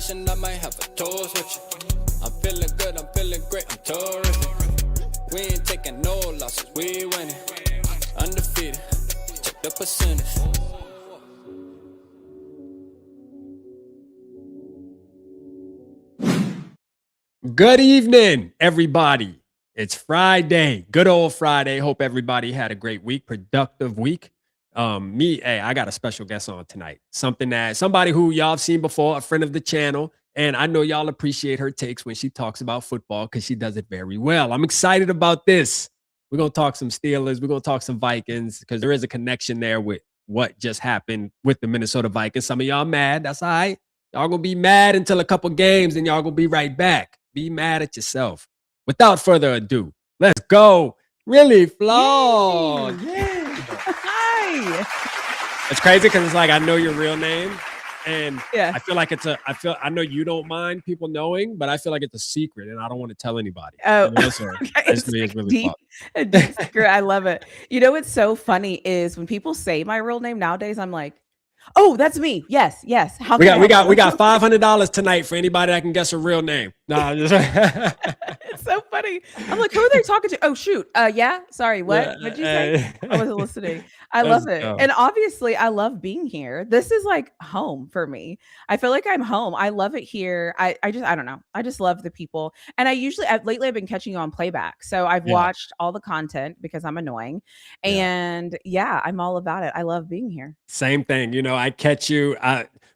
celebration, I might have a toast with you. I'm feeling good, I'm feeling great, I'm terrific. We ain't taking no losses, we winning. Undefeated, check the percentage. Good evening, everybody. It's Friday, good old Friday. Hope everybody had a great week, productive week. I got a special guest on tonight. Somebody who y'all have seen before, a friend of the channel, and I know y'all appreciate her takes when she talks about football because she does it very well. I'm excited about this. We're gonna talk some Steelers. We're gonna talk some Vikings because there is a connection there with what just happened with the Minnesota Vikings. Some of y'all mad. That's all right. Y'all gonna be mad until a couple games, and y'all gonna be right back. Be mad at yourself. Without further ado, let's go. Really Flawed. Yay. Hi. It's crazy because it's like I know your real name, and Yeah. I feel like I know you don't mind people knowing, but I feel like it's a secret, and I don't want to tell anybody. Oh, You know, so okay. it's It's like really Flawed. a deep secret. I love it. You know what's so funny is when people say my real name nowadays, I'm like, oh, that's me. Yes, yes. How We can I help got you? $500 tonight for anybody that can guess a real name. No, It's so funny. I'm like, who are they talking to? Oh, shoot. Yeah. Sorry. What? What'd you say? I wasn't listening. I Let's love it. go. And obviously, I love being here. This is like home for me. I feel like I'm home. I love it here. I don't know. I just love the people. And lately I've been catching you on playback. So I've Yeah. watched all the content because I'm annoying. Yeah. And yeah, I'm all about it. I love being here. Same thing. You know, I catch you.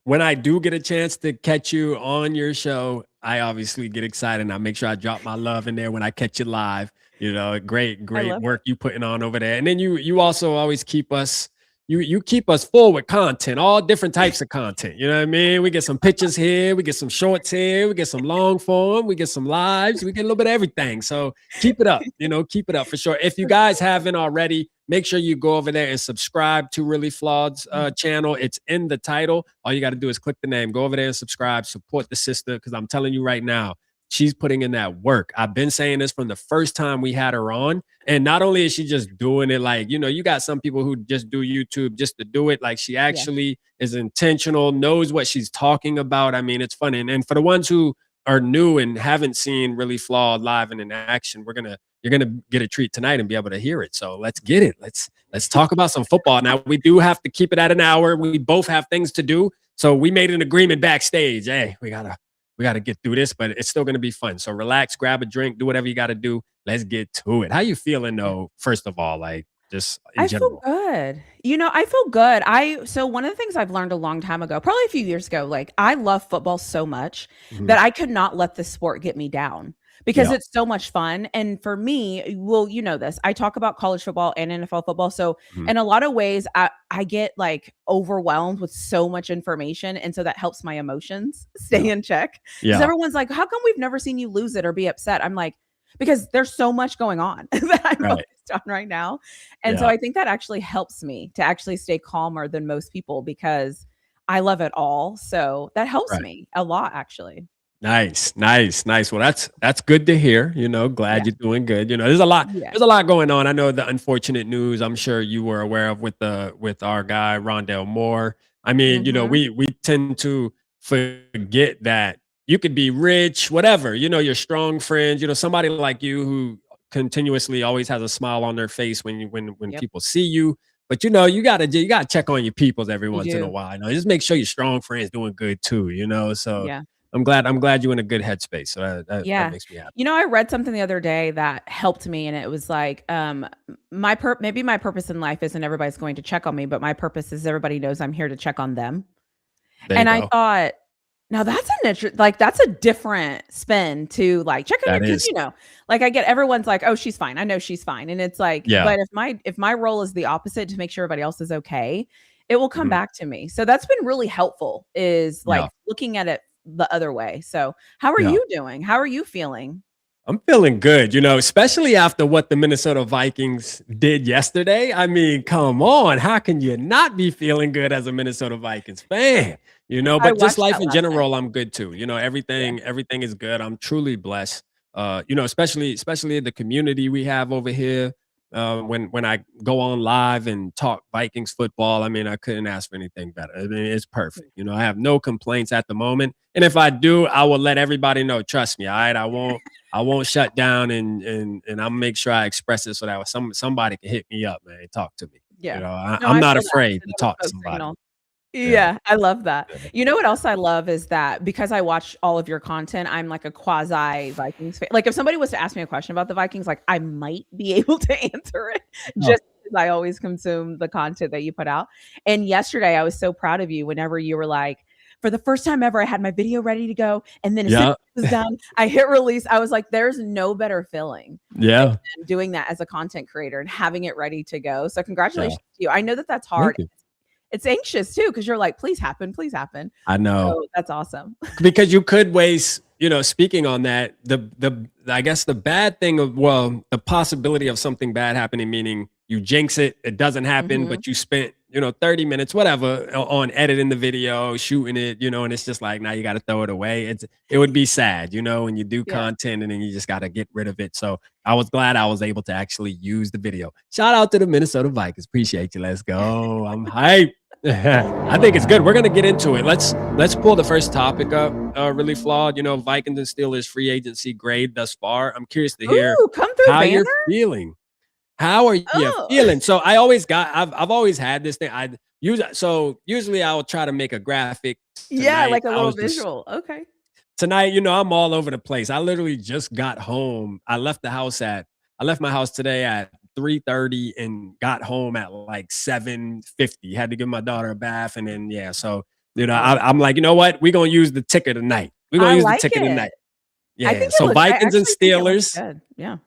When I do get a chance to catch you on your show, I obviously get excited and I make sure I drop my love in there when I catch you live. You know, great love work you putting on over there. And then you also always keep us, you keep us full with content, all different types of content. You know what I mean? We get some pictures here, we get some shorts here, we get some long form, we get some lives, we get a little bit of everything. So keep it up, keep it up for sure. If you guys haven't already, make sure you go over there and subscribe to Really Flawed's channel. It's in the title. All you got to do is click the name, go over there and subscribe, support the sister, because I'm telling you right now, she's putting in that work. I've been saying this from the first time we had her on. And not only is she just doing it like, you got some people who just do YouTube just to do it. Like she actually is intentional, knows what she's talking about. I mean, it's funny. And for the ones who are new and haven't seen Really Flawed live and in action, you're gonna get a treat tonight and be able to hear it. So let's get it. Let's talk about some football. Now we do have to keep it at an hour. We both have things to do. So we made an agreement backstage. Hey, we gotta get through this, but it's still gonna be fun. So relax, grab a drink, do whatever you gotta do. Let's get to it. How you feeling though? First of all, like just in general. I feel good. I feel good. So one of the things I've learned a long time ago, probably a few years ago, like I love football so much that I could not let the sport get me down because it's so much fun. And for me, well, you know this, I talk about college football and NFL football. So in a lot of ways, I get like overwhelmed with so much information. And so that helps my emotions stay in check. Because everyone's like, how come we've never seen you lose it or be upset? I'm like, because there's so much going on that I'm focused on right now. And so I think that actually helps me to actually stay calmer than most people because I love it all. So that helps me a lot, actually. Nice. Well, that's good to hear. Glad you're doing good. There's a lot going on. I know the unfortunate news I'm sure you were aware of with our guy Rondell Moore. I mean, we tend to forget that you could be rich, whatever, your strong friends, somebody like you who continuously always has a smile on their face when people see you. But you gotta check on your peoples every once in a while. Just make sure your strong friends doing good too. So I'm glad you're in a good headspace. So that makes me happy. I read something the other day that helped me, and it was like, maybe my purpose in life isn't everybody's going to check on me, but my purpose is everybody knows I'm here to check on them. And I thought, now that's that's a different spin to like check on your kids, like I get everyone's like, oh, she's fine. I know she's fine. And it's like, but if my role is the opposite to make sure everybody else is okay, it will come back to me. So that's been really helpful is like looking at it the other way. So how are you doing? How are you feeling? I'm feeling good, especially after what the Minnesota Vikings did yesterday. I mean, come on. How can you not be feeling good as a Minnesota Vikings fan? But just life in general, I'm good too. Everything is good. I'm truly blessed. Especially the community we have over here. when I go on live and talk Vikings football. I mean, I couldn't ask for anything better. I mean, it's perfect. You know, I have no complaints at the moment. And if I do, I will let everybody know. Trust me, all right. I won't shut down, and I'll make sure I express it so that somebody can hit me up, man, and talk to me. You Yeah. know, No, I'm I not feel that. afraid Send to them a talk to smoke somebody. signal. Yeah. Yeah, I love that. Yeah. You know what else I love is that because I watch all of your content, I'm like a quasi Vikings fan. Like if somebody was to ask me a question about the Vikings, like I might be able to answer it Oh, just because I always consume the content that you put out. And yesterday I was so proud of you whenever you were like, for the first time ever, I had my video ready to go. And then as soon as yeah. it was done, I hit release. I was like, there's no better feeling Yeah. than doing that as a content creator and having it ready to go. So Yeah. congratulations to you. I know that that's Thank hard. you. It's anxious too because you're like, please happen, please happen. I know. So that's awesome. Because you could waste, you know, speaking on that, the I guess the bad thing of, well, the possibility of something bad happening, meaning you jinx it, it doesn't happen, Mhm. but you spent, you know, 30 minutes, whatever, on editing the video, shooting it, you know, and it's just like, now you got to throw it away. It would be sad, you know, when you do Yeah. content and then you just got to get rid of it. So I was glad I was able to actually use the video. Shout out to the Minnesota Vikings. Appreciate you. Let's go. I'm hyped. I think it's good. We're gonna get into it. Let's pull the first topic up. Really flawed. You know, Vikings and Steelers free agency grade thus far. I'm curious to hear Ooh, come through how you're banner? feeling. How are you Oh. feeling? So I've always had this thing. Usually I will try to make a graphic. Yeah, Tonight like a I little was just visual. Okay. tonight, you know, I'm all over the place. I literally just got home. I left my house today at 3:30 and got home at like 7:50. Had to give my daughter a bath, and then yeah. So you know, Yeah. I'm like, you know what? We're gonna use the ticker tonight. We're gonna I use the like ticker it. tonight. I Yeah. think it So looks I Vikings and actually think it looks Steelers. good. Yeah.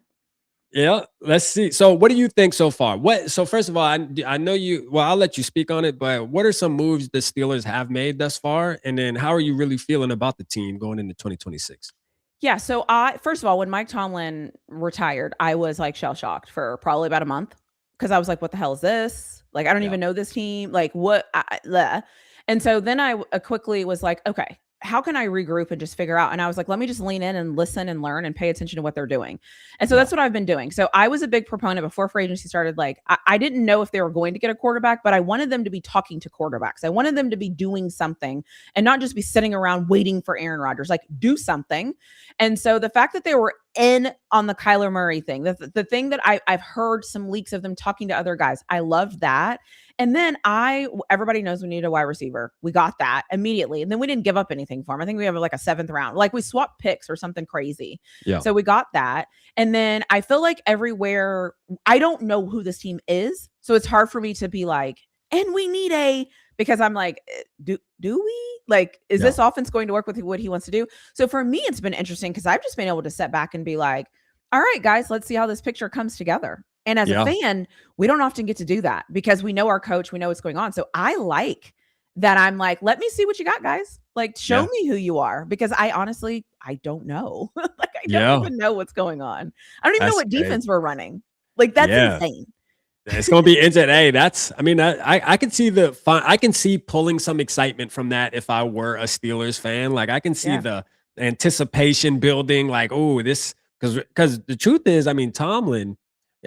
Yeah, let's see. So, what do you think so far? So first of all, I know you. Well, I'll let you speak on it. But what are some moves the Steelers have made thus far? And then, how are you really feeling about the team going into 2026? Yeah, so I first of all, when Mike Tomlin retired, I was like shell shocked for probably about a month because I was like, "What the hell is this? Like, I don't Yeah, even know this team. Like, what?" Bleh. And so then I quickly was like, "Okay, how can I regroup and just figure out?" And I was like, "Let me just lean in and listen and learn and pay attention to what they're doing." And so yeah, that's what I've been doing. So I was a big proponent before free agency started. Like, I didn't know if they were going to get a quarterback, but I wanted them to be talking to quarterbacks. I wanted them to be doing something and not just be sitting around waiting for Aaron Rodgers. Like, do something. And so the fact that they were in on the Kyler Murray thing, the thing that I've heard some leaks of them talking to other guys, I loved that. And then everybody knows we need a wide receiver. We got that immediately. And then we didn't give up anything for him. I think we have like a seventh round. Like we swapped picks or something crazy. yeah, So we got that. And then I feel like everywhere, I don't know who this team is. So it's hard for me to be like, and we need because I'm like, do we? Like, is yeah, this offense going to work with what he wants to do? So for me, it's been interesting because I've just been able to sit back and be like, all right, guys, let's see how this picture comes together. And as a yeah, fan, we don't often get to do that because we know our coach, we know what's going on. So I like that I'm like, let me see what you got, guys. Like, show yeah, me who you are because I honestly, I don't know. Like, I don't yeah. even know what's going on. I don't even know That's what great. defense we're running. Like, that's Yeah. insane. It's gonna be interesting. Hey, I mean, I can see I can see pulling some excitement from that if I were a Steelers fan. Like I can see Yeah. the anticipation building, like, oh, this because the truth is, I mean, Tomlin,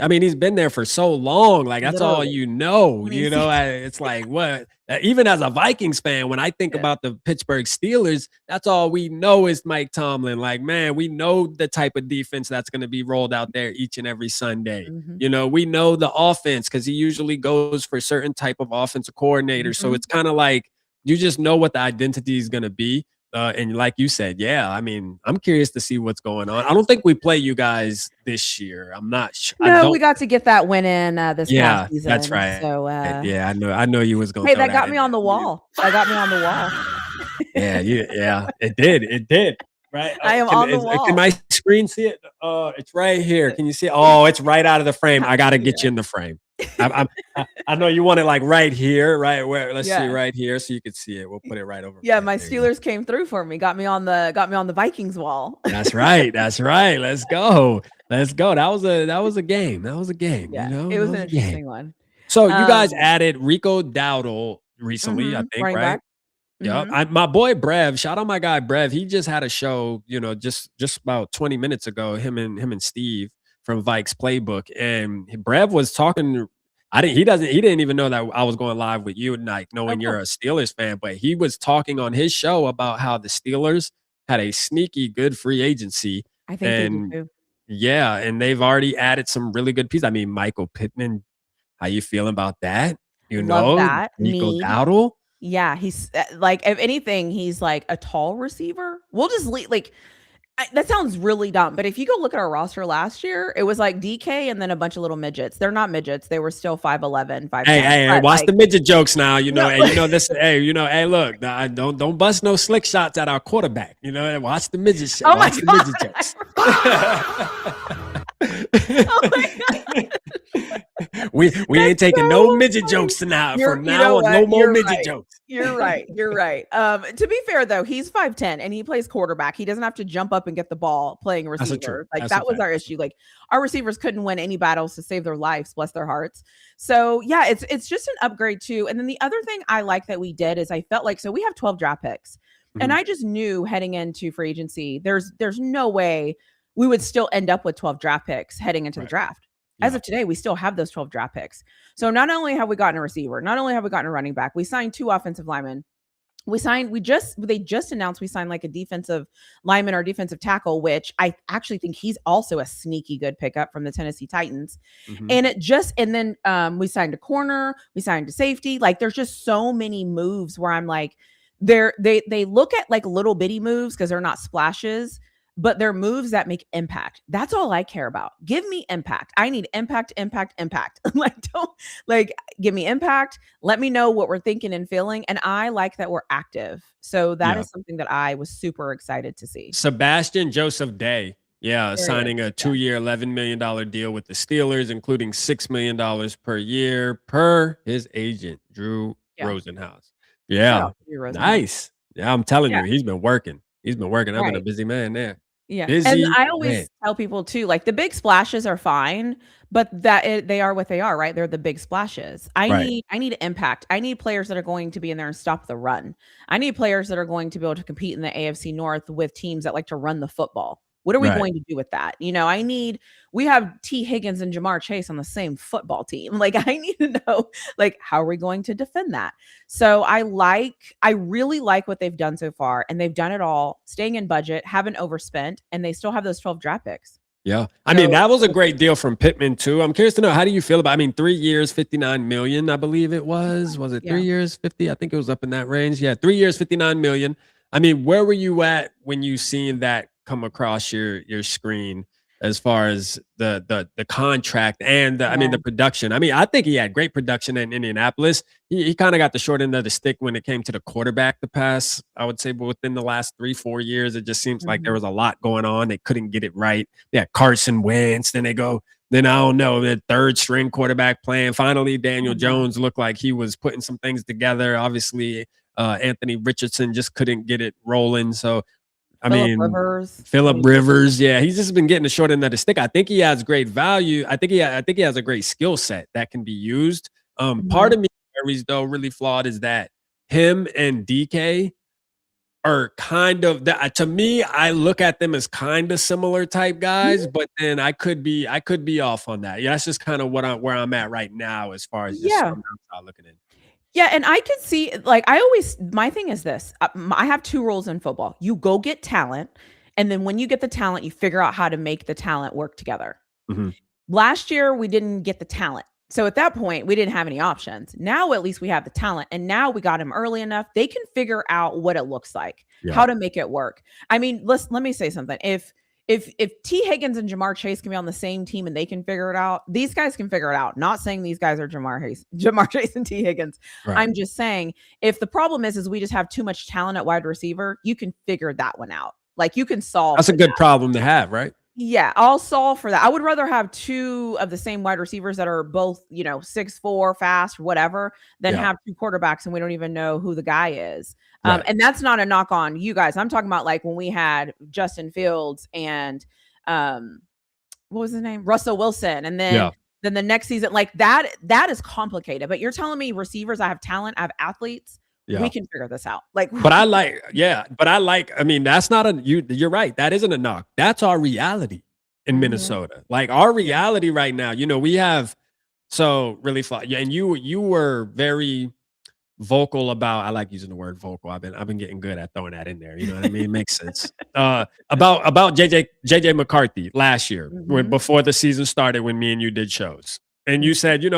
I mean, he's been there for so long. Like that's all Literally. you know. 20 You know, seasons. it's like what even as a Vikings fan, when I think Yeah. about the Pittsburgh Steelers, that's all we know is Mike Tomlin. Like, man, we know the type of defense that's going to be rolled out there each and every Sunday. Mhm. You know, we know the offense because he usually goes for certain type of offensive coordinator. So Mhm. it's kind of like you just know what the identity is going to be. And like you said, yeah, I mean, I'm curious to see what's going on. I don't think we play you guys this year. I'm not sure. I No, we don't. got to get that win in this past Yeah, that's season. right. So Yeah, I know you was gonna hey, throw that that got in me on the there. wall. That got me on the wall. Yeah, it did. Right? I am on the Can wall. my screen see it? It's right here. Can you see it? Oh, it's right out of the frame. I gotta get Yeah. you in the frame. I know you want it like right here, right where? Let's see, Yeah. right here, so you can see it. We'll put it right over. Yeah, Yeah, my there you go. Steelers came through for me. Got me on the Vikings wall. That's right. That's right. Let's go. Let's go. That was a game. That was a game. You Yeah, know, it that was an was a game. interesting one. So you guys Um, added Rico Dowdle recently, I think, Running right? back. Yeah, Mhm. my boy Brev, shout out my guy Brev. He just had a show, you know, just about 20 minutes ago. Him and Steve from Vike's playbook, and Brev was talking. He didn't even know that I was going live with you tonight, knowing you're a Steelers fan, but he was talking on his show about how the Steelers had a sneaky good free agency. I think they do too. Yeah, and they've already added some really good pieces. I mean, Michael Pittman, how you feeling about that? Love that. Nico Dowdle. Yeah, he's like, if anything, he's like a tall receiver. We'll just leave, like, that sounds really dumb, but if you go look at our roster last year, it was like DK and then a bunch of little midgets. They're not midgets; they were still 5'11", 5'10". Hey, watch the midget jokes now. This. Hey, look, don't bust no slick shots at our quarterback. Watch the midget shit. Oh watch the midget jokes. Oh my God. we ain't taking no midget jokes tonight. From now on, no more midget jokes. You're right. To be fair though, he's 5'10" and he plays quarterback. He doesn't have to jump up and get the ball playing receiver. Like that was our issue. Like our receivers couldn't win any battles to save their lives, bless their hearts. So yeah, it's just an upgrade too. And then the other thing I like that we did is I felt like, so we have 12 draft picks. And I just knew heading into free agency, there's no way we would still end up with 12 draft picks heading into the draft. As of today, we still have those 12 draft picks. So not only have we gotten a receiver, not only have we gotten a running back, we signed 2 offensive linemen. They just announced we signed like a defensive lineman or defensive tackle, which I actually think he's also a sneaky good pickup from the Tennessee Titans. And then we signed a corner, we signed a safety. Like there's just so many moves where I'm like, they look at like little bitty moves because they're not splashes, but they're moves that make impact. That's all I care about. Give me impact. I need impact. Give me impact. Let me know what we're thinking and feeling. And I like that we're active. So that is something that I was super excited to see. Sebastian Joseph Day. Yeah, signing a 2-year, $11 million deal with the Steelers, including $6 million per year per his agent, Drew Rosenhaus. Yeah, nice. Yeah, I'm telling you, he's been working. I've been a busy man there. Yeah. And I always tell people too, like the big splashes are fine, but they are what they are, right? They're the big splashes. I need impact. I need players that are going to be in there and stop the run. I need players that are going to be able to compete in the AFC North with teams that like to run the football. What are we going to do with that? We have T. Higgins and Jamar Chase on the same football team. Like, I need to know, like, how are we going to defend that? So I really like what they've done so far, and they've done it all, staying in budget, haven't overspent, and they still have those 12 draft picks. Yeah. I mean, that was a great deal from Pittman too. I'm curious to know, how do you feel about, 3 years, $59 million, I believe it was. Was it 3 years, 50? I think it was up in that range. Yeah. 3 years, $59 million. Where were you at when you seen that come across your screen as far as the contract and the production? I think he had great production in Indianapolis. He kind of got the short end of the stick when it came to the quarterback the past, I would say, within the last 3-4 years. It just seems like there was a lot going on. They couldn't get it right. Yeah, Carson Wentz. Then I don't know, the third string quarterback playing. Finally, Daniel Jones looked like he was putting some things together. Obviously, Anthony Richardson just couldn't get it rolling. So Phillip Rivers. Yeah, he's just been getting the short end of the stick. I think he has great value. I think he has a great skill set that can be used. Part of me worries, though, really flawed, is that him and DK are kind of that. To me, I look at them as kind of similar type guys, but then I could be off on that. Yeah, that's just kind of where I'm at right now as far as just looking in. Yeah, and I could see, like, my thing is this. I have 2 rules in football. You go get talent, and then when you get the talent, you figure out how to make the talent work together. Last year, we didn't get the talent. So at that point, we didn't have any options. Now, at least we have the talent, and now we got him early enough. They can figure out what it looks like, how to make it work. Let me say something. If T. Higgins and Jamar Chase can be on the same team and they can figure it out, these guys can figure it out. Not saying these guys are Jamar Chase and T. Higgins. Right. I'm just saying, if the problem is we just have too much talent at wide receiver, you can figure that one out. Like, you can solve. That's a good problem to have, right? Yeah, I'll solve for that. I would rather have 2 of the same wide receivers that are both, 6'4", fast, whatever, than have 2 quarterbacks and we don't even know who the guy is. And that's not a knock on you guys. I'm talking about like when we had Justin Fields and what was his name? Russell Wilson. And then the next season, like that is complicated. But you're telling me receivers, I have talent, I have athletes. Yeah. We can figure this out. That's not you're right. That isn't a knock. That's our reality. in Minnesota. Like our reality right now, we have Really Flawed. Yeah, and you were very vocal about, I like using the word vocal. I've been getting good at throwing that in there. You know what I mean? It makes sense. About JJ McCarthy last year, before the season started, when me and you did shows. And you said, you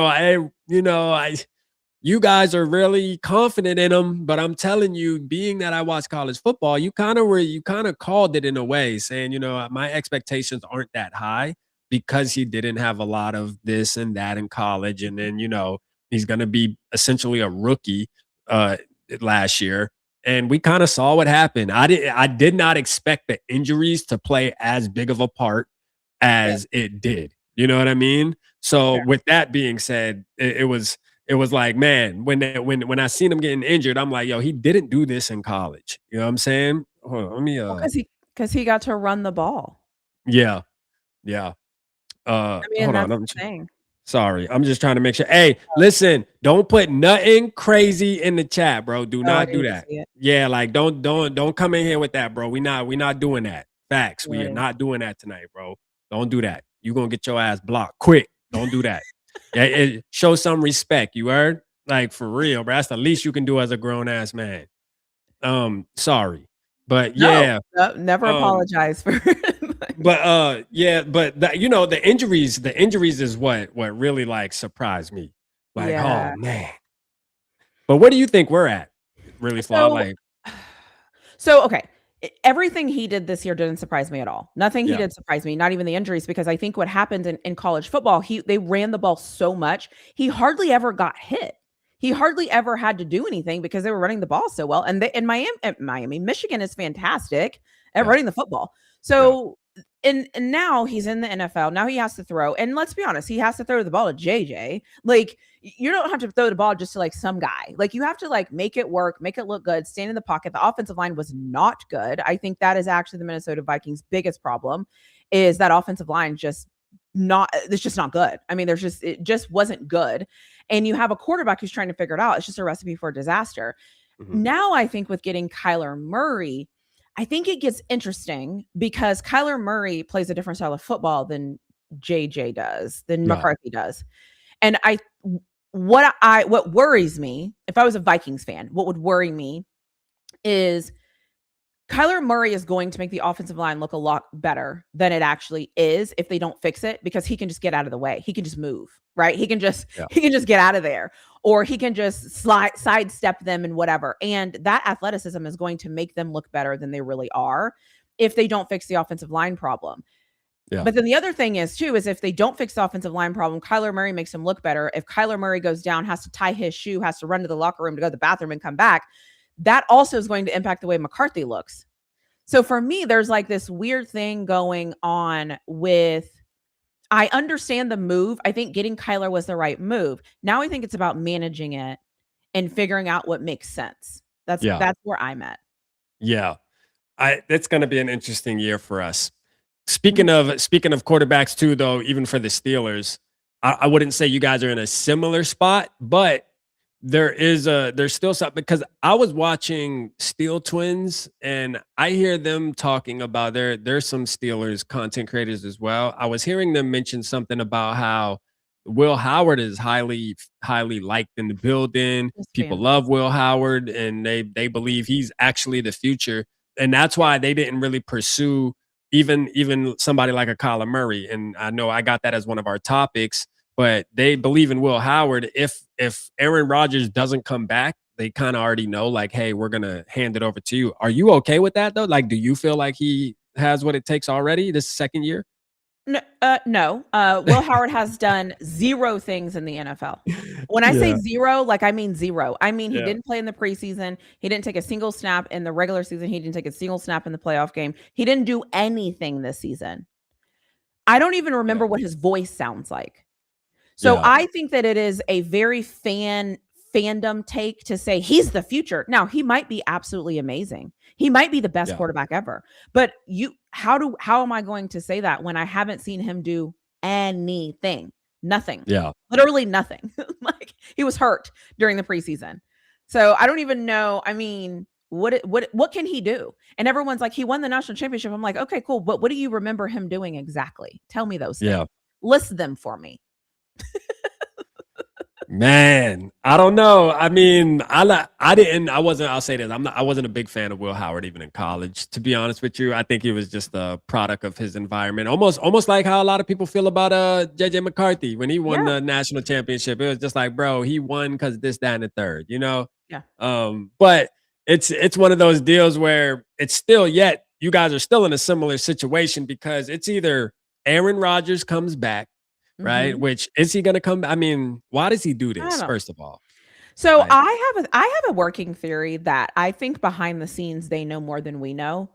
guys are really confident in him, but I'm telling you, being that I watch college football, you kind of called it in a way, saying, my expectations aren't that high because he didn't have a lot of this and that in college. And then, he's going to be essentially a rookie last year. And we kind of saw what happened. I did not expect the injuries to play as big of a part as it did. You know what I mean? So with that being said, it was like, man, when I seen him getting injured, I'm like, yo, he didn't do this in college. You know what I'm saying? Hold on, let me because he got to run the ball. Yeah. I mean, Hold that's on. the thing. Sorry, I'm just trying to make sure. Hey, listen, don't put nothing crazy in the chat, bro. Do not do that. Yeah, like don't come in here with that, bro. We not doing that. Facts. We are not doing that tonight, bro. Don't do that. You're gonna get your ass blocked quick. Don't do that. Yeah, show some respect. You heard? Like, for real, bro. That's the least you can do as a grown ass man. Sorry. But yeah. No, never apologize for But the injuries is what really like surprised me. Like, oh man. But where do you think we're at? Really Flawed? So okay. Everything he did this year didn't surprise me at all. Nothing he did surprise me, not even the injuries, because I think what happened in college football, they ran the ball so much, he hardly ever got hit. He hardly ever had to do anything because they were running the ball so well. And in Miami, Michigan is fantastic at running the football. So and now he's in the NFL. Now he has to throw. And let's be honest, he has to throw the ball to JJ. Like, you don't have to throw the ball just to like some guy. Like, you have to like make it work, make it look good, stand in the pocket. The offensive line was not good. I think that is actually the Minnesota Vikings' biggest problem, is that offensive line it's just not good. I mean, it just wasn't good. And you have a quarterback who's trying to figure it out. It's just a recipe for disaster. Now I think with getting Kyler Murray, I think it gets interesting because Kyler Murray plays a different style of football than JJ does, than McCarthy does. And what worries me, if I was a Vikings fan, what would worry me is Kyler Murray is going to make the offensive line look a lot better than it actually is if they don't fix it, because he can just get out of the way. He can just move, right? He can just get out of there, or he can just sidestep them and whatever. And that athleticism is going to make them look better than they really are if they don't fix the offensive line problem. But then the other thing is if they don't fix the offensive line problem, Kyler Murray makes him look better. If Kyler Murray goes down, has to tie his shoe, has to run to the locker room to go to the bathroom and come back, that also is going to impact the way McCarthy looks. So for me, there's like this weird thing going on with, I understand the move. I think getting Kyler was the right move. Now I think it's about managing it and figuring out what makes sense. That's where I'm at. Yeah. It's going to be an interesting year for us. Speaking of quarterbacks too, though, even for the Steelers, I wouldn't say you guys are in a similar spot, but there's still something, because I was watching Steel Twins and I hear them talking about there's some Steelers content creators as well. I was hearing them mention something about how Will Howard is highly liked in the building. People love Will Howard and they believe he's actually the future. And that's why they didn't really pursue even somebody like a Kyler Murray. And I know I got that as one of our topics, but they believe in Will Howard. If Aaron Rodgers doesn't come back, they kind of already know, like, hey, we're going to hand it over to you. Are you okay with that, though? Like, do you feel like he has what it takes already this second year? No. Will Howard has done zero things in the NFL. When I say zero, like, I mean zero. I mean, he didn't play in the preseason. He didn't take a single snap in the regular season. He didn't take a single snap in the playoff game. He didn't do anything this season. I don't even remember what his voice sounds like. So I think that it is a very fandom take to say he's the future. Now, he might be absolutely amazing. He might be the best quarterback ever. But how am I going to say that when I haven't seen him do anything? Nothing. Yeah. Literally nothing. Like, he was hurt during the preseason. So I don't even know. I mean, What can he do? And everyone's like, he won the national championship. I'm like, okay, cool. But what do you remember him doing exactly? Tell me those things. Yeah. List them for me. Man, I don't know. I mean, I wasn't, I'll say this. I wasn't a big fan of Will Howard even in college, to be honest with you. I think he was just a product of his environment. Almost like how a lot of people feel about JJ McCarthy when he won Yeah. the national championship. It was just like, bro, he won because this, that, and the third, you know? Yeah. But it's one of those deals where it's still yet you guys are still in a similar situation because it's either Aaron Rodgers comes back, right? Mhm. Which is he going to come? I mean, why does he do I this? don't First of all, So like, I have a working theory that I think behind the scenes they know more than we know.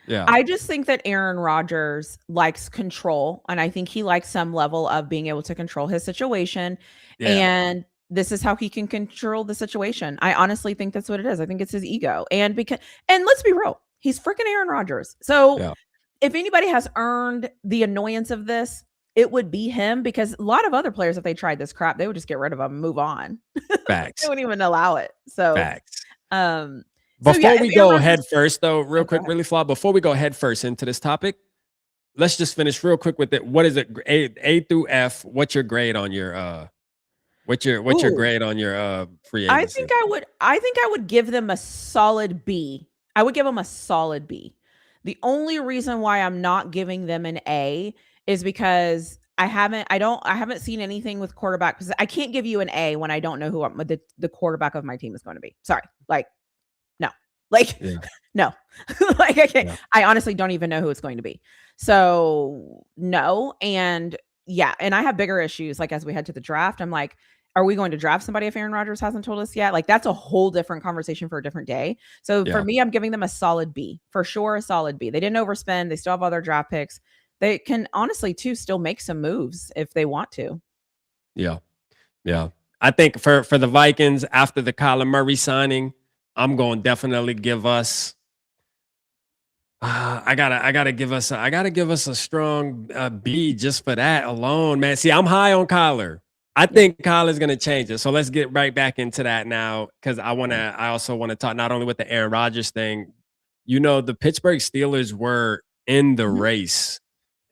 yeah, I just think that Aaron Rodgers likes control, and I think he likes some level of being able to control his situation, yeah, and this is how he can control the situation. I honestly think that's what it is. I think it's his ego, and let's be real, he's freaking Aaron Rodgers. So yeah, if anybody has earned the annoyance of this, it would be him because a lot of other players, if they tried this crap, they would just get rid of him and move on. They facts, wouldn't even allow it. So, facts. um, yeah, Before if we Aaron go head Rodgers first, though, real oh, go quick, ahead. really flawed. Before we go head first into this topic, let's just finish real quick with it. What is it? A through F. What's your grade on your what's your Ooh, grade on your free agency? I think I would give them a solid B. I would give them a solid B. The only reason why I'm not giving them an A is because I haven't seen anything with quarterback because I can't give you an A when I don't know who the quarterback of my team is going to be. Sorry. Like, no. Like, Yeah, no. Like, I can't. yeah, I honestly don't even know who it's going to be. So, no. And yeah, and I have bigger issues. Like, as we head to the draft, I'm like, are we going to draft somebody if Aaron Rodgers hasn't told us yet? Like, that's a whole different conversation for a different day. So, for yeah, me, I'm giving them a solid B. For sure, a solid B. They didn't overspend. They still have all their draft picks. They can honestly, too, still make some moves if they want to. yeah, yeah. I think for the Vikings after the Kyler Murray signing, I'm going to definitely give us. I gotta give us a strong B just for that alone, man. See, I'm high on Kyler. I Yeah. think Kyler's gonna change it. So let's get right back into that now, because I also want to talk not only with the Aaron Rodgers thing. You know, the Pittsburgh Steelers were in the Mhm. race,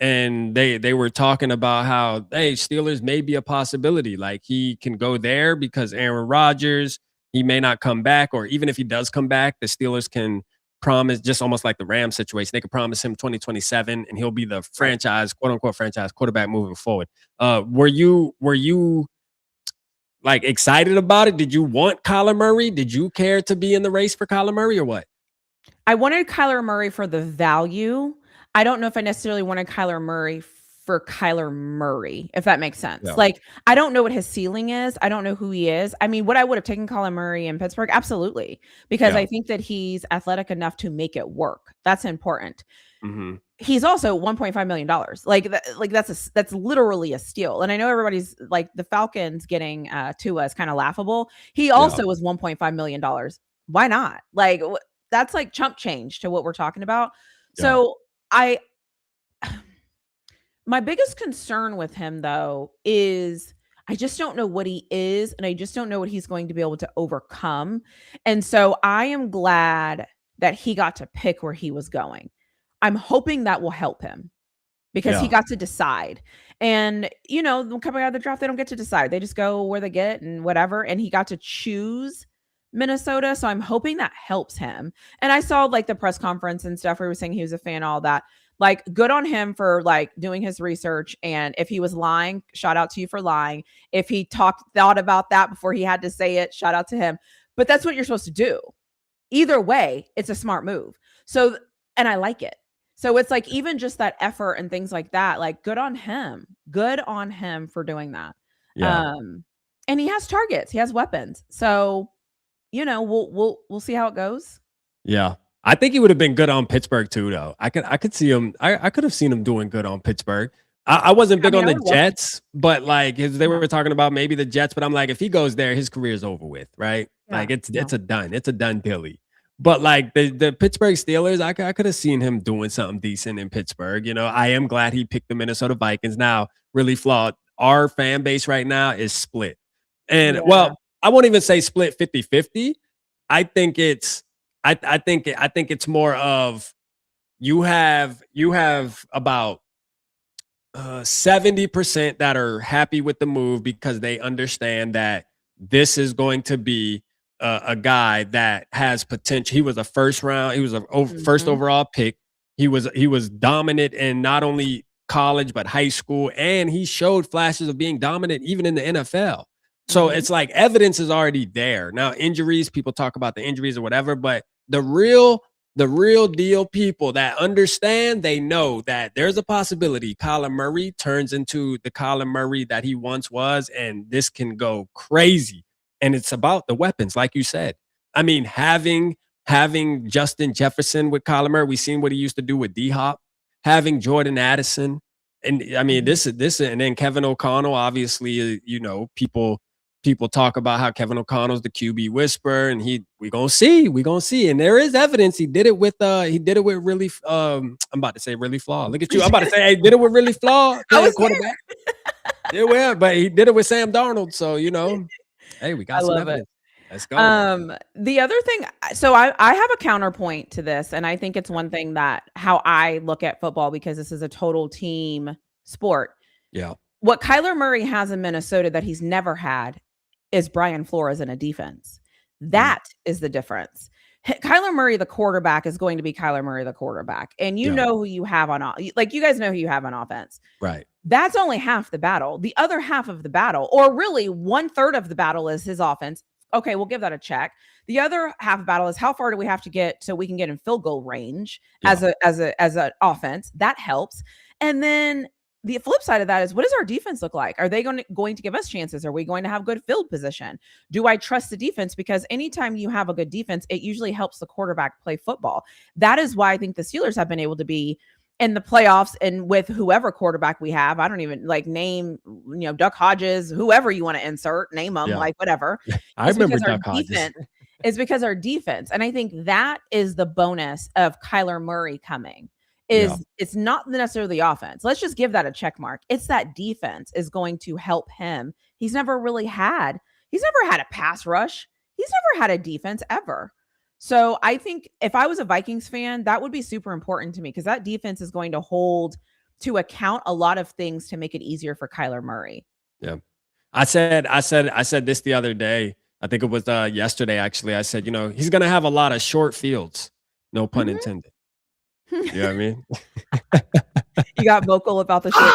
and they were talking about how hey, Steelers may be a possibility. Like he can go there because Aaron Rodgers, he may not come back, or even if he does come back, the Steelers can promise, just almost like the Rams situation. They could promise him 2027 and he'll be the Right. franchise, quote unquote franchise quarterback moving forward. Were you like excited about it? Did you want Kyler Murray? Did you care to be in the race for Kyler Murray or what? I wanted Kyler Murray for the value. I don't know if I necessarily wanted Kyler Murray for Kyler Murray, if that makes sense. Yeah. Like, I don't know what his ceiling is. I don't know who he is. I mean, would I would have taken Kyler Murray in Pittsburgh? Absolutely. Because Yeah. I think that he's athletic enough to make it work. That's important. Hmm. He's also $1.5 million. That's literally a steal. And I know everybody's like the Falcons getting Tua is kind of laughable. He Yeah. also was $1.5 million. Why not? Like that's like chump change to what we're talking about. Yeah. So I my biggest concern with him though is I just don't know what he is and I just don't know what he's going to be able to overcome. And so I am glad that he got to pick where he was going. I'm hoping that will help him because he Yeah. got to decide. And, coming out of the draft, they don't get to decide. They just go where they get and whatever. And he got to choose Minnesota. So I'm hoping that helps him. And I saw like the press conference and stuff where he was saying he was a fan, all that. Like, good on him for like doing his research. And if he was lying, shout out to you for lying. If he thought about that before he had to say it, shout out to him. But that's what you're supposed to do. Either way, it's a smart move. So, and I like it. So it's like even just that effort and things like that, like good on him. Good on him for doing that. Yeah. And he has targets, he has weapons. So, we'll see how it goes. Yeah. I think he would have been good on Pittsburgh too, though. I could see him. I could have seen him doing good on Pittsburgh. I wasn't I big mean, on I the would love Jets, but like they no, were talking about maybe the Jets, but I'm like, if he goes there, his career's over with, right? yeah, Like it's no. it's a done dilly. But like the Pittsburgh Steelers, I could have seen him doing something decent in Pittsburgh. You know, I am glad he picked the Minnesota Vikings. Now, really flawed. Our fan base right now is split. And Yeah. well, I won't even say split 50-50. I think it's I think it's more of you have about 70% that are happy with the move because they understand that this is going to be a guy that has potential. He was a first Mhm. overall pick. He was dominant in not only college but high school, and he showed flashes of being dominant even in the NFL. So Mhm. it's like evidence is already there. Now injuries, people talk about the injuries or whatever, but the real deal people that understand, they know that there's a possibility Kyler Murray turns into the Kyler Murray that he once was, and this can go crazy. And it's about the weapons, like you said. I mean, having Justin Jefferson with Kyler Murray, we seen what he used to do with D Hop, having Jordan Addison, and I mean, Mhm. this, and then Kevin O'Connell. Obviously, people talk about how Kevin O'Connell's the QB whisperer, and we gonna see, and there is evidence he did it with really I'm about to say Really Flawed. Look at you, I'm about to say, hey, did it with Really Flawed I was quarterback. Yeah, well, but he did it with Sam Darnold, so hey, we I got some love it. evidence. Let's go. The other thing, so I have a counterpoint to this, and I think it's one thing that how I look at football because this is a total team sport. Yeah. What Kyler Murray has in Minnesota that he's never had is Brian Flores in a defense. Mhm. That is the difference. Kyler Murray, the quarterback, is going to be Kyler Murray, the quarterback, and you Yeah. know who you have on, like you guys know who you have on offense. Right. That's only half the battle. The other half of the battle, or really 1/3 of the battle, is his offense. Okay, we'll give that a check. The other half of battle is how far do we have to get so we can get in field goal range Yeah. as an offense. That helps. And then the flip side of that is what does our defense look like? Are they going to give us chances? Are we going to have good field position? Do I trust the defense? Because anytime you have a good defense, it usually helps the quarterback play football. That is why I think the Steelers have been able to be in the playoffs and with whoever quarterback we have. I don't even like name, Duck Hodges, whoever you want to insert, name them, Yeah. like whatever. I It's remember because our Duck Hodges. defense is because our defense. And I think that is the bonus of Kyler Murray coming Yeah. is it's not necessarily the offense. Let's just give that a check mark. It's that defense is going to help him. He's never had a pass rush. He's never had a defense ever. So I think if I was a Vikings fan, that would be super important to me because that defense is going to hold to account a lot of things to make it easier for Kyler Murray. Yeah. I said this the other day. I think it was yesterday actually. I said, he's gonna have a lot of short fields. No pun Mhm. intended. You know what I mean? You got vocal about the short.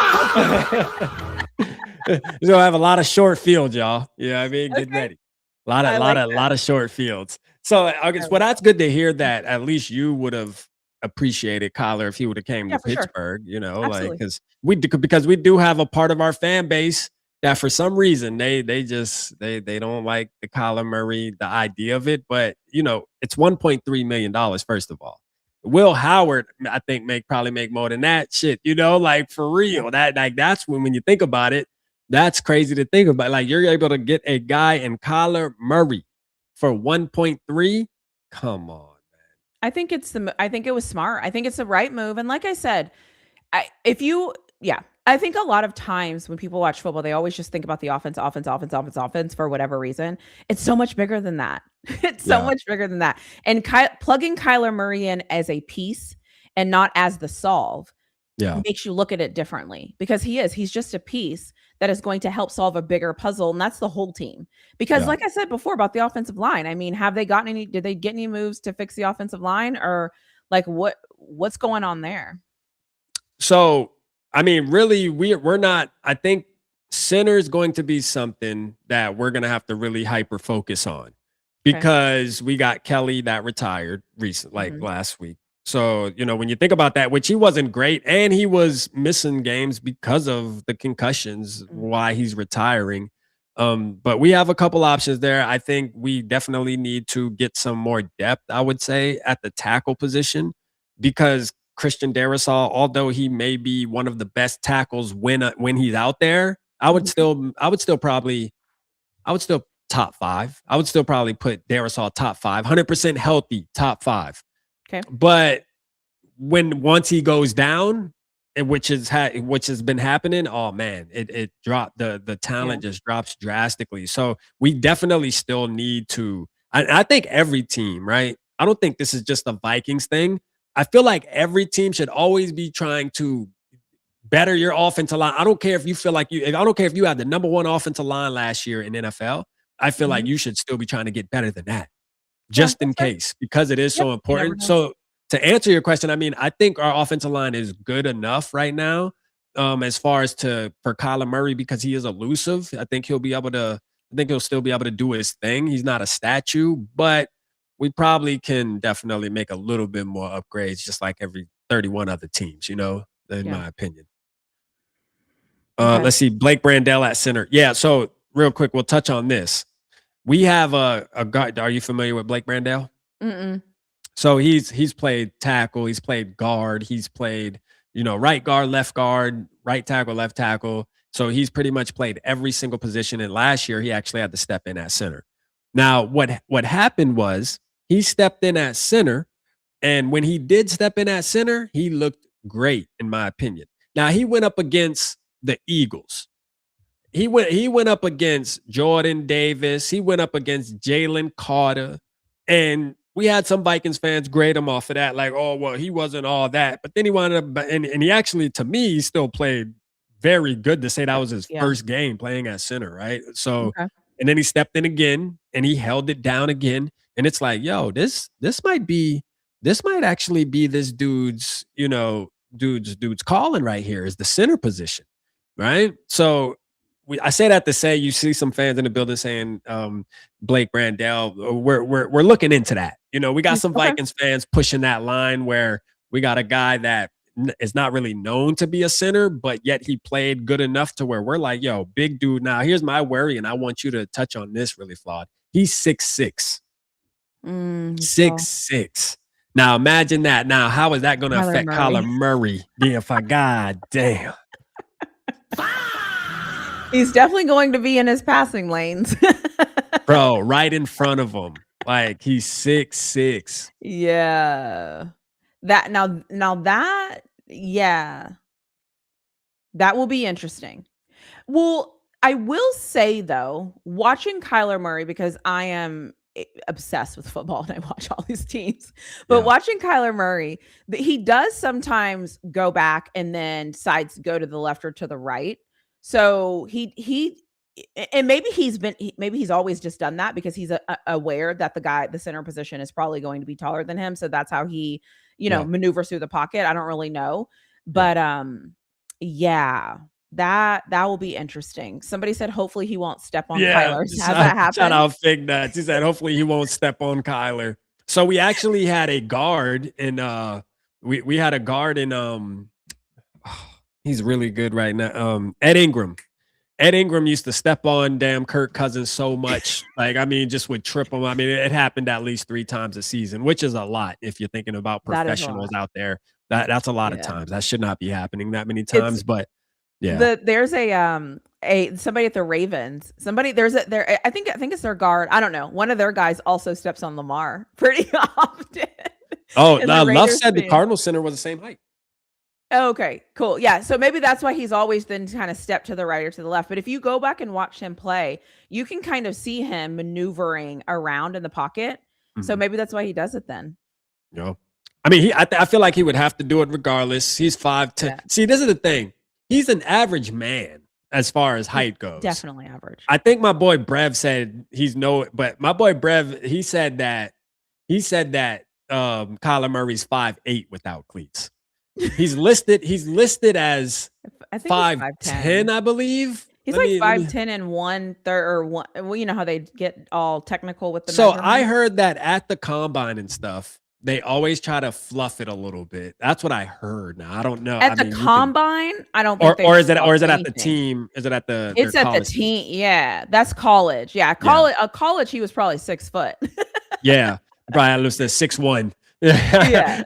He's gonna have a lot of short fields, y'all. You know what I mean? Get Okay. ready. A lot of I lot like of that. lot of short fields. So I I guess well, like that's good to hear that at least you would have appreciated Kyler if he would have came Yeah, to for sure. Pittsburgh, like Absolutely. because we do have a part of our fan base that for some reason they don't like the Kyler Murray, the idea of it. But it's $1.3 million, first of all. Will Howard, I think, probably make more than that shit, like for Yeah. real. That's when you think about it, that's crazy to think about. Like you're able to get a guy in Kyler Murray for 1.3. Come on. I think it was smart. I think it's the right move. And like I said, I think a lot of times when people watch football, they always just think about the offense for whatever reason. It's so much bigger than that. It's so Yeah. much bigger than that. And plugging Kyler Murray in as a piece and not as the solve Yeah. makes you look at it differently because he's just a piece that is going to help solve a bigger puzzle. And that's the whole team. Because Yeah. like I said before about the offensive line, I mean, did they get any moves to fix the offensive line or like what's going on there? So, I mean, really, we're not. I think center is going to be something that we're going to have to really hyper focus on Okay. because we got Kelly that retired like Mhm. last week. So, when you think about that, which he wasn't great and he was missing games because of the concussions, Mhm. why he's retiring. But we have a couple options there. I think we definitely need to get some more depth, I would say, at the tackle position because Christian Darrisaw, although he may be one of the best tackles when he's out there, I would Mhm. still top 5. I would still probably put Darrisaw top 5, 100% healthy, top 5. Okay. But once he goes down, which has been happening, oh man, it dropped the Yeah. talent just drops drastically. So we definitely still need to. I think every team, right? I don't think this is just a Vikings thing. I feel like every team should always be trying to better your offensive line. I don't care if you feel like I don't care if you had the number one offensive line last year in NFL. I feel like you should still be trying to get better than that, just in case, because it is so important. So to answer your question, I mean, I think our offensive line is good enough right now, as far as for Kyler Murray, because he is elusive. I think he'll still be able to do his thing. He's not a statue, but we probably can definitely make a little bit more upgrades, just like every 31 other teams, in my opinion. Let's see, Blake Brandel at center. Yeah, so real quick, we'll touch on this. We have a guard. Are you familiar with Blake Brandel? Mm-mm. So he's played tackle, he's played guard, he's played, right guard, left guard, right tackle, left tackle. So he's pretty much played every single position. And last year he actually had to step in at center. Now, what happened was he stepped in at center, and when he did step in at center, he looked great, in my opinion. Now he went up against the Eagles. He went up against Jordan Davis. He went up against Jalen Carter. And we had some Vikings fans grade him off of that, like, oh, well, he wasn't all that. But then he wound up, and he actually, to me, he still played very good to say that was his first game playing at center, right? So, and then he stepped in again, and he held it down again. And it's like, yo, this might actually be this dude's calling right here, is the center position, right? So I say that to say, you see some fans in the building saying Blake Brandel. We're looking into that. We got some Vikings fans pushing that line where we got a guy that is not really known to be a center, but yet he played good enough to where we're like, yo, big dude. Now here's my worry, and I want you to touch on this, Really Flawed. He's 6'6". 6'6". Now imagine that. Now how is that going to affect Kyler Murray? God damn. He's definitely going to be in his passing lanes. Bro, right in front of him. Like, he's 6'6". Yeah. That will be interesting. Well, I will say though, watching Kyler Murray, because I am obsessed with football and I watch all these teams, but watching Kyler Murray, he does sometimes go back and then go to the left or to the right. So and maybe he's always just done that because he's aware that the center position is probably going to be taller than him. So that's how he, maneuvers through the pocket. I don't really know, but that will be interesting. Somebody said hopefully he won't step on Kyler. Has that happened? Shout out Fig Nuts. He said hopefully he won't step on Kyler. So we actually had a guard in we had a guard in he's really good right now. Ed Ingram. Ed Ingram used to step on damn Kirk Cousins so much. Just would trip him. It happened at least 3 times a season, which is a lot if you're thinking about professionals out there. That's a lot of times. That should not be happening that many times, but yeah. There's somebody at the Ravens. I think it's their guard. I don't know. One of their guys also steps on Lamar pretty often. Oh, now Love said the Cardinals center was the same height. Oh, okay, cool. Yeah. So maybe that's why he's always then kind of step to the right or to the left. But if you go back and watch him play, you can kind of see him maneuvering around in the pocket. Mm-hmm. So maybe that's why he does it then. Yeah. I feel like he would have to do it regardless. He's 5'10". Yeah. See, this is the thing. He's an average man as far as height goes. Definitely average. I think my boy Brev said but my boy Brev, he said that Kyler Murray's 5'8" without cleats. He's listed as 5'10", I believe. He's 5'10" and 1/3 or one. Well, you know how they get all technical with the So I heard that at the combine and stuff, they always try to fluff it a little bit. That's what I heard. Now I don't know. At the combine, I don't think. Or is it at the team? Is it at the? It's at the team. Yeah, that's college. Yeah, college. College, he was probably 6 foot. Yeah, probably was 6'1". Yeah.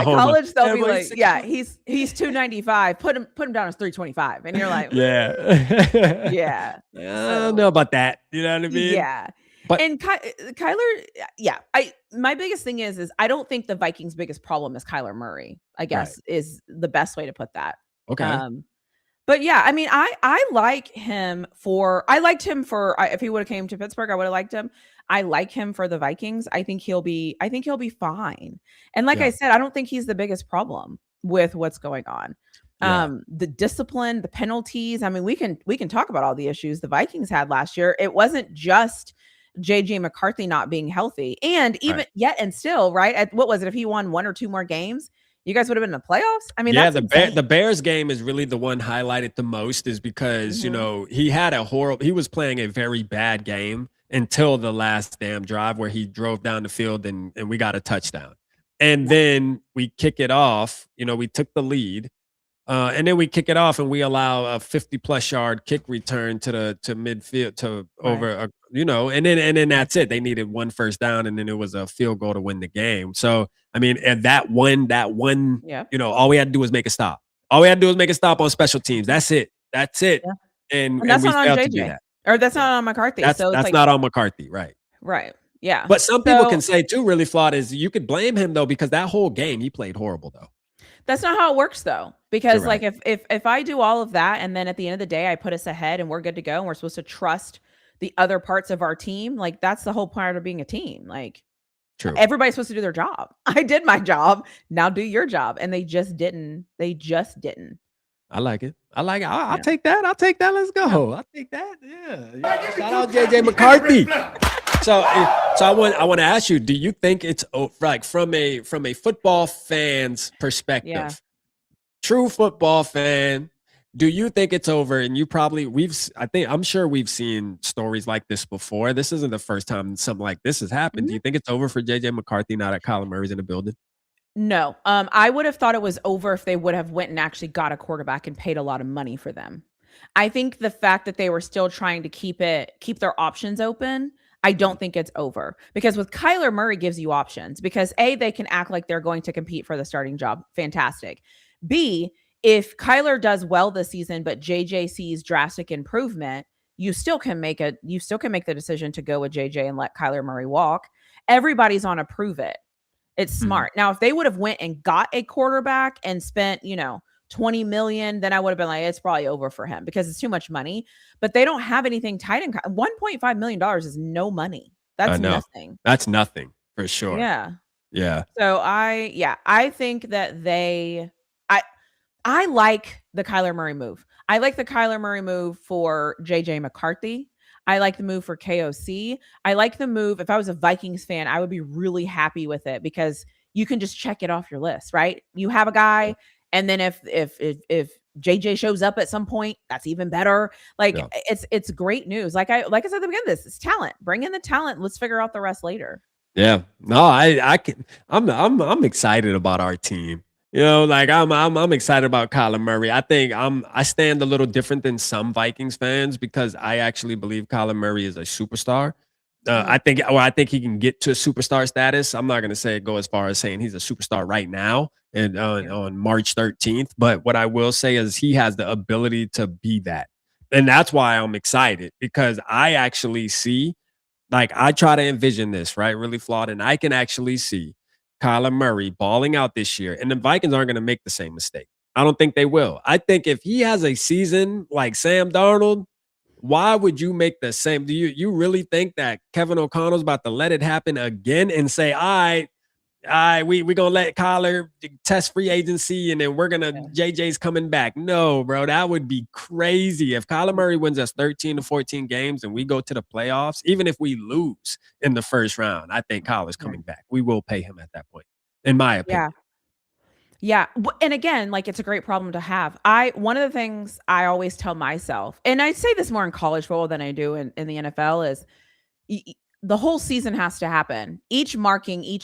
College, they'll be like, he's 295. Put him down as 325, and you're like, yeah. I don't know about that. You know what I mean? Yeah. But Kyler, my biggest thing is I don't think the Vikings' biggest problem is Kyler Murray, I guess, is the best way to put that. Okay. But yeah, I liked him for if he would have came to Pittsburgh, I would have liked him. I like him for the Vikings. I think he'll be fine. And like I Yeah. said, I don't think he's the biggest problem with what's going on. Yeah. The discipline, the penalties. I mean, we can talk about all the issues the Vikings had last year. It wasn't just JJ McCarthy not being healthy. And even Right. yet and still, right? What was it? If he won one or two more games, you guys would have been in the playoffs. I mean, Yeah, that's insane. the Bears game is really the one highlighted the most, is because, Mhm. he was playing a very bad game until the last damn drive where he drove down the field and we got a touchdown. And then we kick it off, we took the lead. And then we kick it off and we allow a 50+ yard kick return to midfield to Right. over, and then that's it. They needed one first down and then it was a field goal to win the game. So, I mean, and that one, Yeah. all we had to do was make a stop. All we had to do was make a stop on special teams. That's it. That's it. Yeah. And And that's we not on failed to do JJ. that. Or that's Yeah. not on McCarthy. That's So it's that's like, not on McCarthy, right? right. Yeah. But some people So can say too, really flawed, is you could blame him though, because that whole game he played horrible though. that's not how it works though. You're Because like right. if I do all of that and then at the end of the day I put us ahead and we're good to go and we're supposed to trust the other parts of our team, like that's the whole part of being a team. Like True. everybody's supposed to do their job. I did my job. Now do your job. And they just didn't. They just didn't. I like it. I like it. I'll Yeah. take that. I'll take that. Let's go. I'll take that. Yeah. Shout out JJ McCarthy. So I want to ask you, do you think it's like from a football fan's perspective, Yeah. true football fan, do you think it's over? And I'm sure we've seen stories like this before. This isn't the first time something like this has happened. Do Mhm. you think it's over for JJ McCarthy now that Kyler Murray's in the building? No. I would have thought it was over if they would have went and actually got a quarterback and paid a lot of money for them. I think the fact that they were still trying to keep their options open, I don't think it's over. Because with Kyler Murray gives you options because A, they can act like they're going to compete for the starting job. Fantastic. B, if Kyler does well this season, but JJ sees drastic improvement, you still can make the decision to go with JJ and let Kyler Murray walk. Everybody's on a prove it. It's Mhm. smart. Now, if they would have went and got a quarterback and spent, 20 million, then I would have been like, it's probably over for him because it's too much money. But they don't have anything tight in $1.5 million is no money. I That's know. nothing. That's nothing for sure. Yeah. Yeah. So I think that I like the Kyler Murray move. I like the Kyler Murray move for JJ McCarthy. I like the move for KOC. I like the move. If I was a Vikings fan, I would be really happy with it because you can just check it off your list, right? You have a guy, and then if JJ shows up at some point, that's even better. Like Yeah. it's great news. Like I said at the beginning of this, it's talent. Bring in the talent. Let's figure out the rest later. Yeah. No, I'm excited about our team. Like I'm excited about Kyler Murray. I think I stand a little different than some Vikings fans because I actually believe Kyler Murray is a superstar. I think he can get to superstar status. I'm not going to go as far as saying he's a superstar right now and on March 13th, but what I will say is he has the ability to be that. And that's why I'm excited because I actually see, like, I try to envision this, right? Really flawed. And I can actually see Kyler Murray balling out this year. And the Vikings aren't going to make the same mistake. I don't think they will. I think if he has a season like Sam Darnold, why would you make the same? Do you really think that Kevin O'Connell's about to let it happen again and say, all right, we're gonna let Kyler test free agency and then JJ's coming back? No, bro, that would be crazy. If Kyler Murray wins us 13 to 14 games and we go to the playoffs, even if we lose in the first round, I think Kyler's coming back. We will pay him at that point, in my opinion. Yeah. Yeah. And again, like it's a great problem to have. One of the things I always tell myself, and I say this more in college football than I do in the NFL, is the whole season has to happen. Each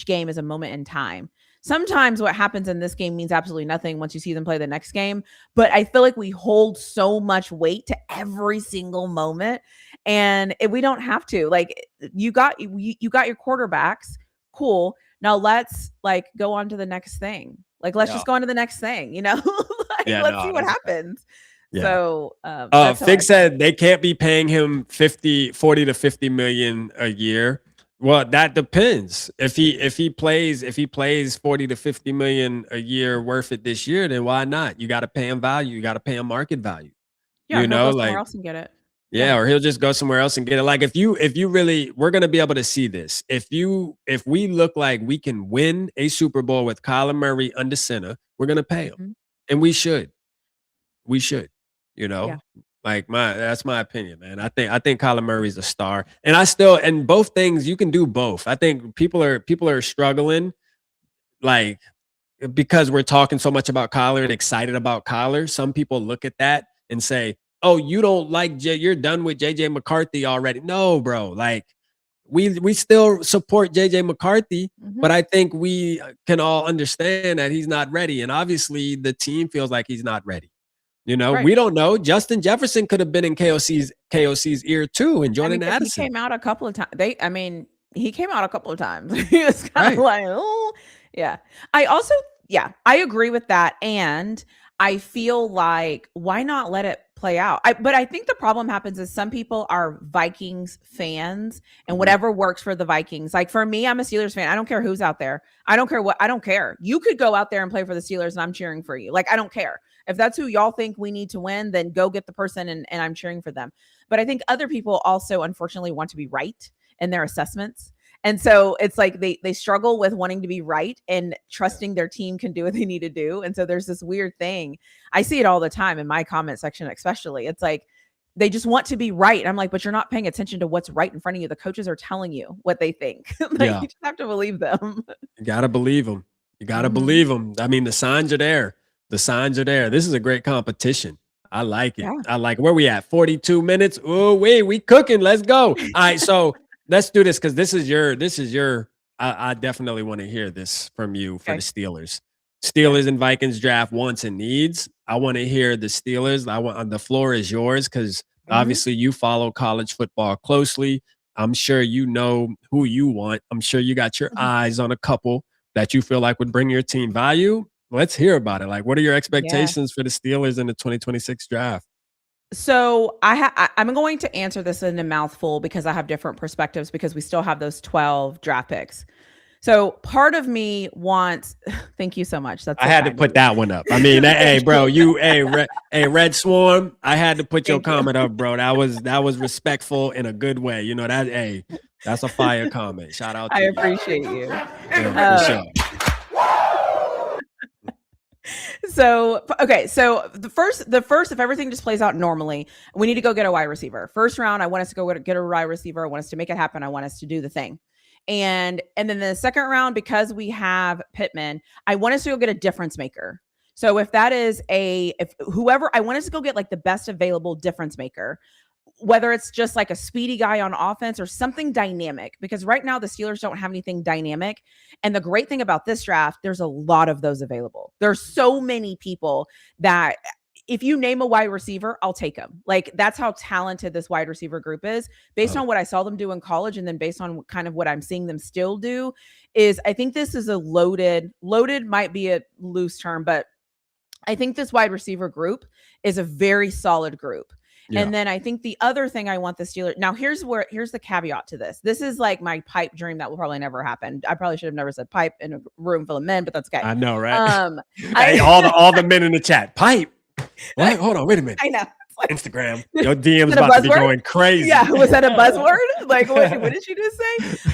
game is a moment in time. Sometimes what happens in this game means absolutely nothing once you see them play the next game. But I feel like we hold so much weight to every single moment, and we don't have to. Like you got your quarterbacks, cool. Now let's go on to the next thing. Let's just go on to the next thing, let's see what happens. Yeah. So Fig said they can't be paying him 40 to 50 million a year. Well, that depends. If he plays 40 to 50 million a year worth it this year, then why not? You got to pay him value. You got to pay him market value. Yeah, he'll go somewhere else and get it. Yeah, or he'll just go somewhere else and get it. Like if you really, we're gonna be able to see this. If we look like we can win a Super Bowl with Kyler Murray under center, we're gonna pay him. Mhm. And we should. We should, you Yeah. know. Like that's my opinion, man. I think Kyler Murray's a star. And I still, and both things, you can do both. I think people are struggling, like because we're talking so much about Kyler and excited about Kyler. Some people look at that and say, "Oh, you don't like you're done with JJ McCarthy already." No, bro. Like we still support JJ McCarthy, but Mhm. I think we can all understand that he's not ready. And obviously the team feels like he's not ready. Right. We don't know. Justin Jefferson could have been in KOC's ear too, and I mean, Jordan because he Addison. came out a couple of times. I mean, he came out a couple of times. He was kind of Right. like, oh, yeah. I also, yeah, I agree with that. And I feel like, why not let it play out? But I think the problem happens is some people are Vikings fans and Mhm. whatever works for the Vikings. Like for me, I'm a Steelers fan. I don't care who's out there. I don't care. You could go out there and play for the Steelers and I'm cheering for you. Like, I don't care. If that's who y'all think we need to win, then go get the person and I'm cheering for them. But I think other people also unfortunately want to be right in their assessments. And so it's like they struggle with wanting to be right and trusting their team can do what they need to do. And so there's this weird thing. I see it all the time in my comment section, especially. It's like they just want to be right. I'm like, but you're not paying attention to what's right in front of you. The coaches are telling you what they think. Like Yeah. you just have to believe them. You gotta believe them. You gotta Mhm. believe them. I mean, the signs are there. The signs are there. This is a great competition. I like it. Yeah. I like where we at. 42 minutes. Oh, wait, we cooking. Let's go. All right, so let's do this because this is your. I definitely want to hear this from you for the Okay. Steelers. Okay. Steelers and Vikings draft wants and needs. I want to hear the Steelers. I want the floor is yours because Mhm. obviously you follow college football closely. I'm sure you know who you want. I'm sure you got your Mhm. eyes on a couple that you feel like would bring your team value. Let's hear about it. Like, what are your Yeah. expectations for the Steelers in the 2026 draft? So I'm going to answer this in a mouthful because I have different perspectives because we still have those 12 draft picks. So part of me wants thank you so much. That's I so had to kind of put you. that one up. I mean, hey, Thank bro, you. Red Swarm. I had to put your Thank you. comment up, bro. That was respectful in a good way. That's a fire comment. Shout out I to you. appreciate you. Yeah, for Uh, sure. so okay, so the first if everything just plays out normally, we need to go get a wide receiver. First round, I want us to go get a wide receiver. I want us to make it happen. I want us to do the thing. And then the second round, because we have Pittman, I want us to go get a difference maker. So if that is if whoever I want us to go get like the best available difference maker, whether it's just like a speedy guy on offense or something dynamic, because right now the Steelers don't have anything dynamic. And the great thing about this draft, there's a lot of those available. There's so many people that if you name a wide receiver, I'll take them. Like that's how talented this wide receiver group is based Oh, on what I saw them do in college. And then based on kind of what I'm seeing them still do is I think this is a loaded might be a loose term, but I think this wide receiver group is a very solid group. yeah. And then I think the other thing I want the Steelers now here's the caveat to this. This is like my pipe dream that will probably never happen. I probably should have never said pipe in a room full of men, but that's okay. I know, right? Um Hey, I all the men in the chat. Pipe. What? Hold on, wait a minute. I know. It's like, Instagram. is Your DM's that a about to be buzzword? going crazy. Yeah, was that a buzzword? Like what did you just say?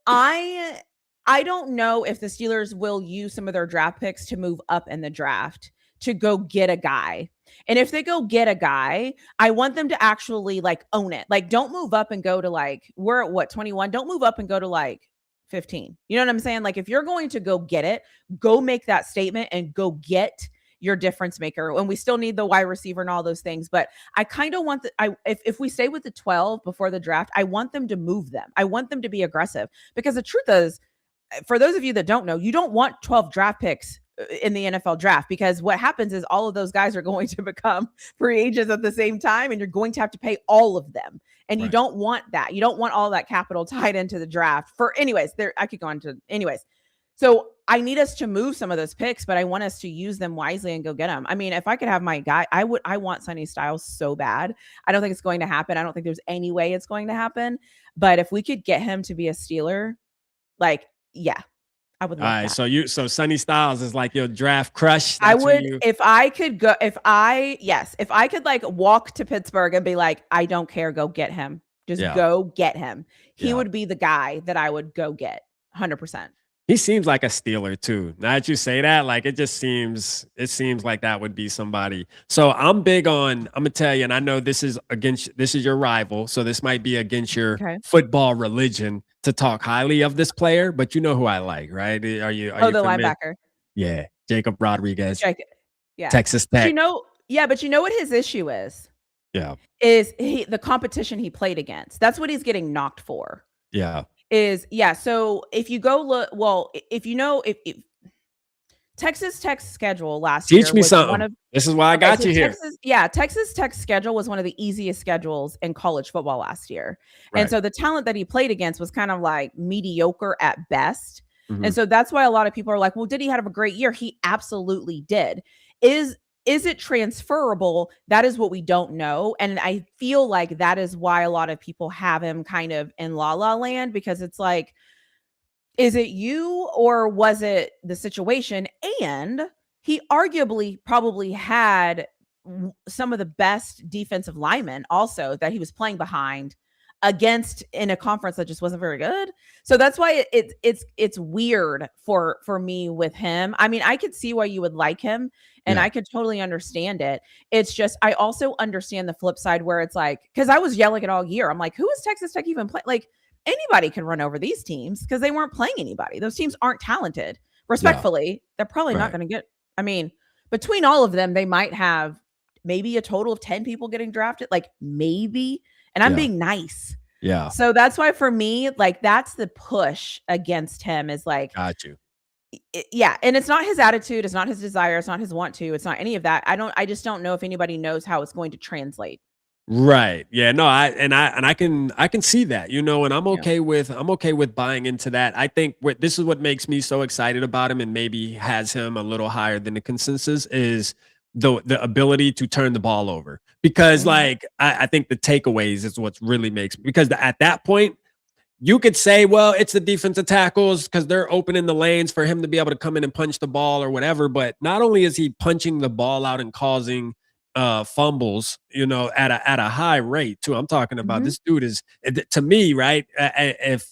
I I don't know if the Steelers will use some of their draft picks to move up in the draft to go get a guy. And if they go get a guy, I want them to actually like own it. Like don't move up and go to like we're at what 21. Don't move up and go to like 15. You know what I'm saying? Like if you're going to go get it, go make that statement and go get your difference maker. And we still need the wide receiver and all those things, but I kind of want if we stay with the 12 before the draft, I want them to move them. I want them to be aggressive because the truth is for those of you that don't know, you don't want 12 draft picks in the NFL draft because what happens is all of those guys are going to become free agents at the same time and you're going to have to pay all of them. And you Right. don't want that. You don't want all that capital tied into the draft for anyways, there I could go on to anyways. So I need us to move some of those picks, but I want us to use them wisely and go get them. I mean, if I could have my guy, I want Sonny Styles so bad. I don't think it's going to happen. I don't think there's any way it's going to happen. But if we could get him to be a Steeler, like, yeah, I would All love right, that. so Sonny Styles is like your draft crush. I That's who would, you. if I could go, if I could like walk to Pittsburgh and be like, I don't care, go get him. Just Yeah, go get him. He yeah. would be the guy that I would go get 100%. He seems like a Steeler too. Now that you say that, like it seems like that would be somebody. So I'm big on, I'm gonna tell you, and I know this is your rival, so this might be against your Okay. football religion to talk highly of this player, but you know who I like, right? Are Oh, you the familiar? linebacker. Yeah, Jacob Rodriguez, Jake. Yeah. Texas But Tech. but you know what his issue Yeah, is the competition he played against. That's what he's getting knocked for. yeah. So if you go look, well, if you know, if Texas Tech's schedule last Teach year me was one something. of This is why I okay, got so you here. Texas Tech's schedule was one of the easiest schedules in college football last year. And Right. so the talent that he played against was kind of like mediocre at best. Mhm. And so that's why a lot of people are like, well, did he have a great year? He absolutely did. Is it transferable? That is what we don't know. And I feel like that is why a lot of people have him kind of in la la land, because it's like, is it you or was it the situation? And he arguably probably had some of the best defensive linemen also that he was playing behind against in a conference that just wasn't very good. So that's why it's weird for me with him. I mean, I could see why you would like him and Yeah. I could totally understand it. It's just I also understand the flip side where it's like, because I was yelling it all year. I'm like, who is Texas Tech even playing? Like, anybody can run over these teams because they weren't playing anybody. Those teams aren't talented. Yeah. Respectfully, they're probably not Right. going to get. I mean, between all of them, they might have maybe a total of 10 people getting drafted, like maybe. And I'm Yeah. being nice. Yeah. So that's why for me, like that's the push against him is like, Got you. yeah. And it's not his attitude, it's not his desire, it's not his want to, it's not any of that. I just don't know if anybody knows how it's going to translate. Right. Yeah. No, I can see that, you know, and Yeah. I'm okay with buying into that. I think this is what makes me so excited about him and maybe has him a little higher than the consensus is the ability to turn the ball over. Because Mhm. like I think the takeaways is what really makes because at that point you could say, well, it's the defensive tackles because they're opening the lanes for him to be able to come in and punch the ball or whatever. But not only is he punching the ball out and causing fumbles, you know, at a high rate too. I'm talking about Mhm. this dude is to me, right? If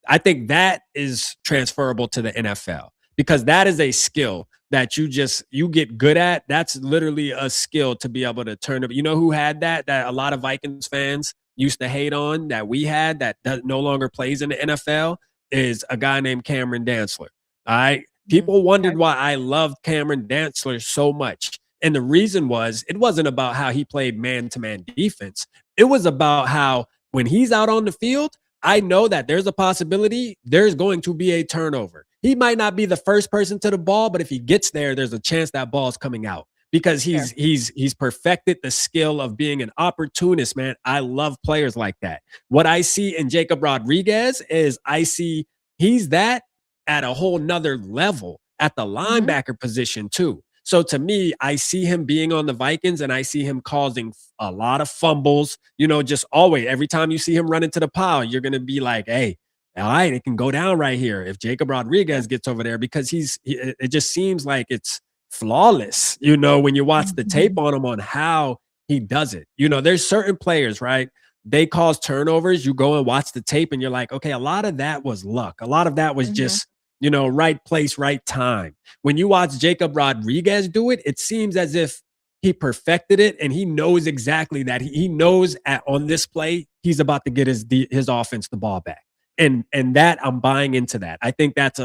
I think that is transferable to the NFL because that is a skill that you get good at. That's literally a skill to be able to turn it. You know who had that a lot of Vikings fans used to hate on that we had that no longer plays in the NFL is a guy named Cameron Dantzler. All right. Mhm. People Okay. wondered why I loved Cameron Dantzler so much. And the reason was it wasn't about how he played man to man defense. It was about how when he's out on the field, I know that there's a possibility there's going to be a turnover. He might not be the first person to the ball, but if he gets there, there's a chance that ball's coming out because Fair. he's perfected the skill of being an opportunist, man. I love players like that. What I see in Jacob Rodriguez is I see he's that at a whole nother level at the Mhm. linebacker position too. So to me, I see him being on the Vikings and I see him causing a lot of fumbles, you know, just always every time you see him run into the pile, you're going to be like, hey, all right, it can go down right here if Jacob Yeah. Rodriguez gets over there because it just seems like it's flawless, you know, when you watch the tape Mhm. on him on how he does it. You know, there's certain players, right? They cause turnovers. You go and watch the tape and you're like, okay, a lot of that was luck. A lot of that was Mhm. just, you know, right place, right time. When you watch Jacob Rodriguez do it, it seems as if he perfected it and he knows exactly that he knows on this play, he's about to get his offense the ball back. And that I'm buying into that. I think that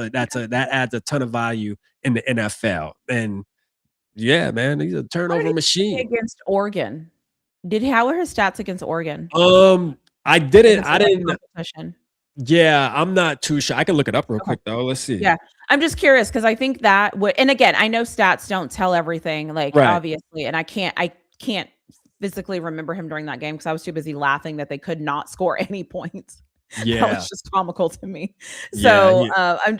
adds a ton of value in the NFL. And yeah, man, he's a How did turnover he play machine. against Oregon? How were his stats against Oregon I didn't against the I light didn't competition? yeah, I'm not too sure. I can look it up real Okay. quick though. Let's see. Yeah. I'm just curious because I think that would, and again, I know stats don't tell everything, like Right. obviously, and I can't physically remember him during that game because I was too busy laughing that they could not score any points. That Yeah. was just comical to me. Yeah. So I'm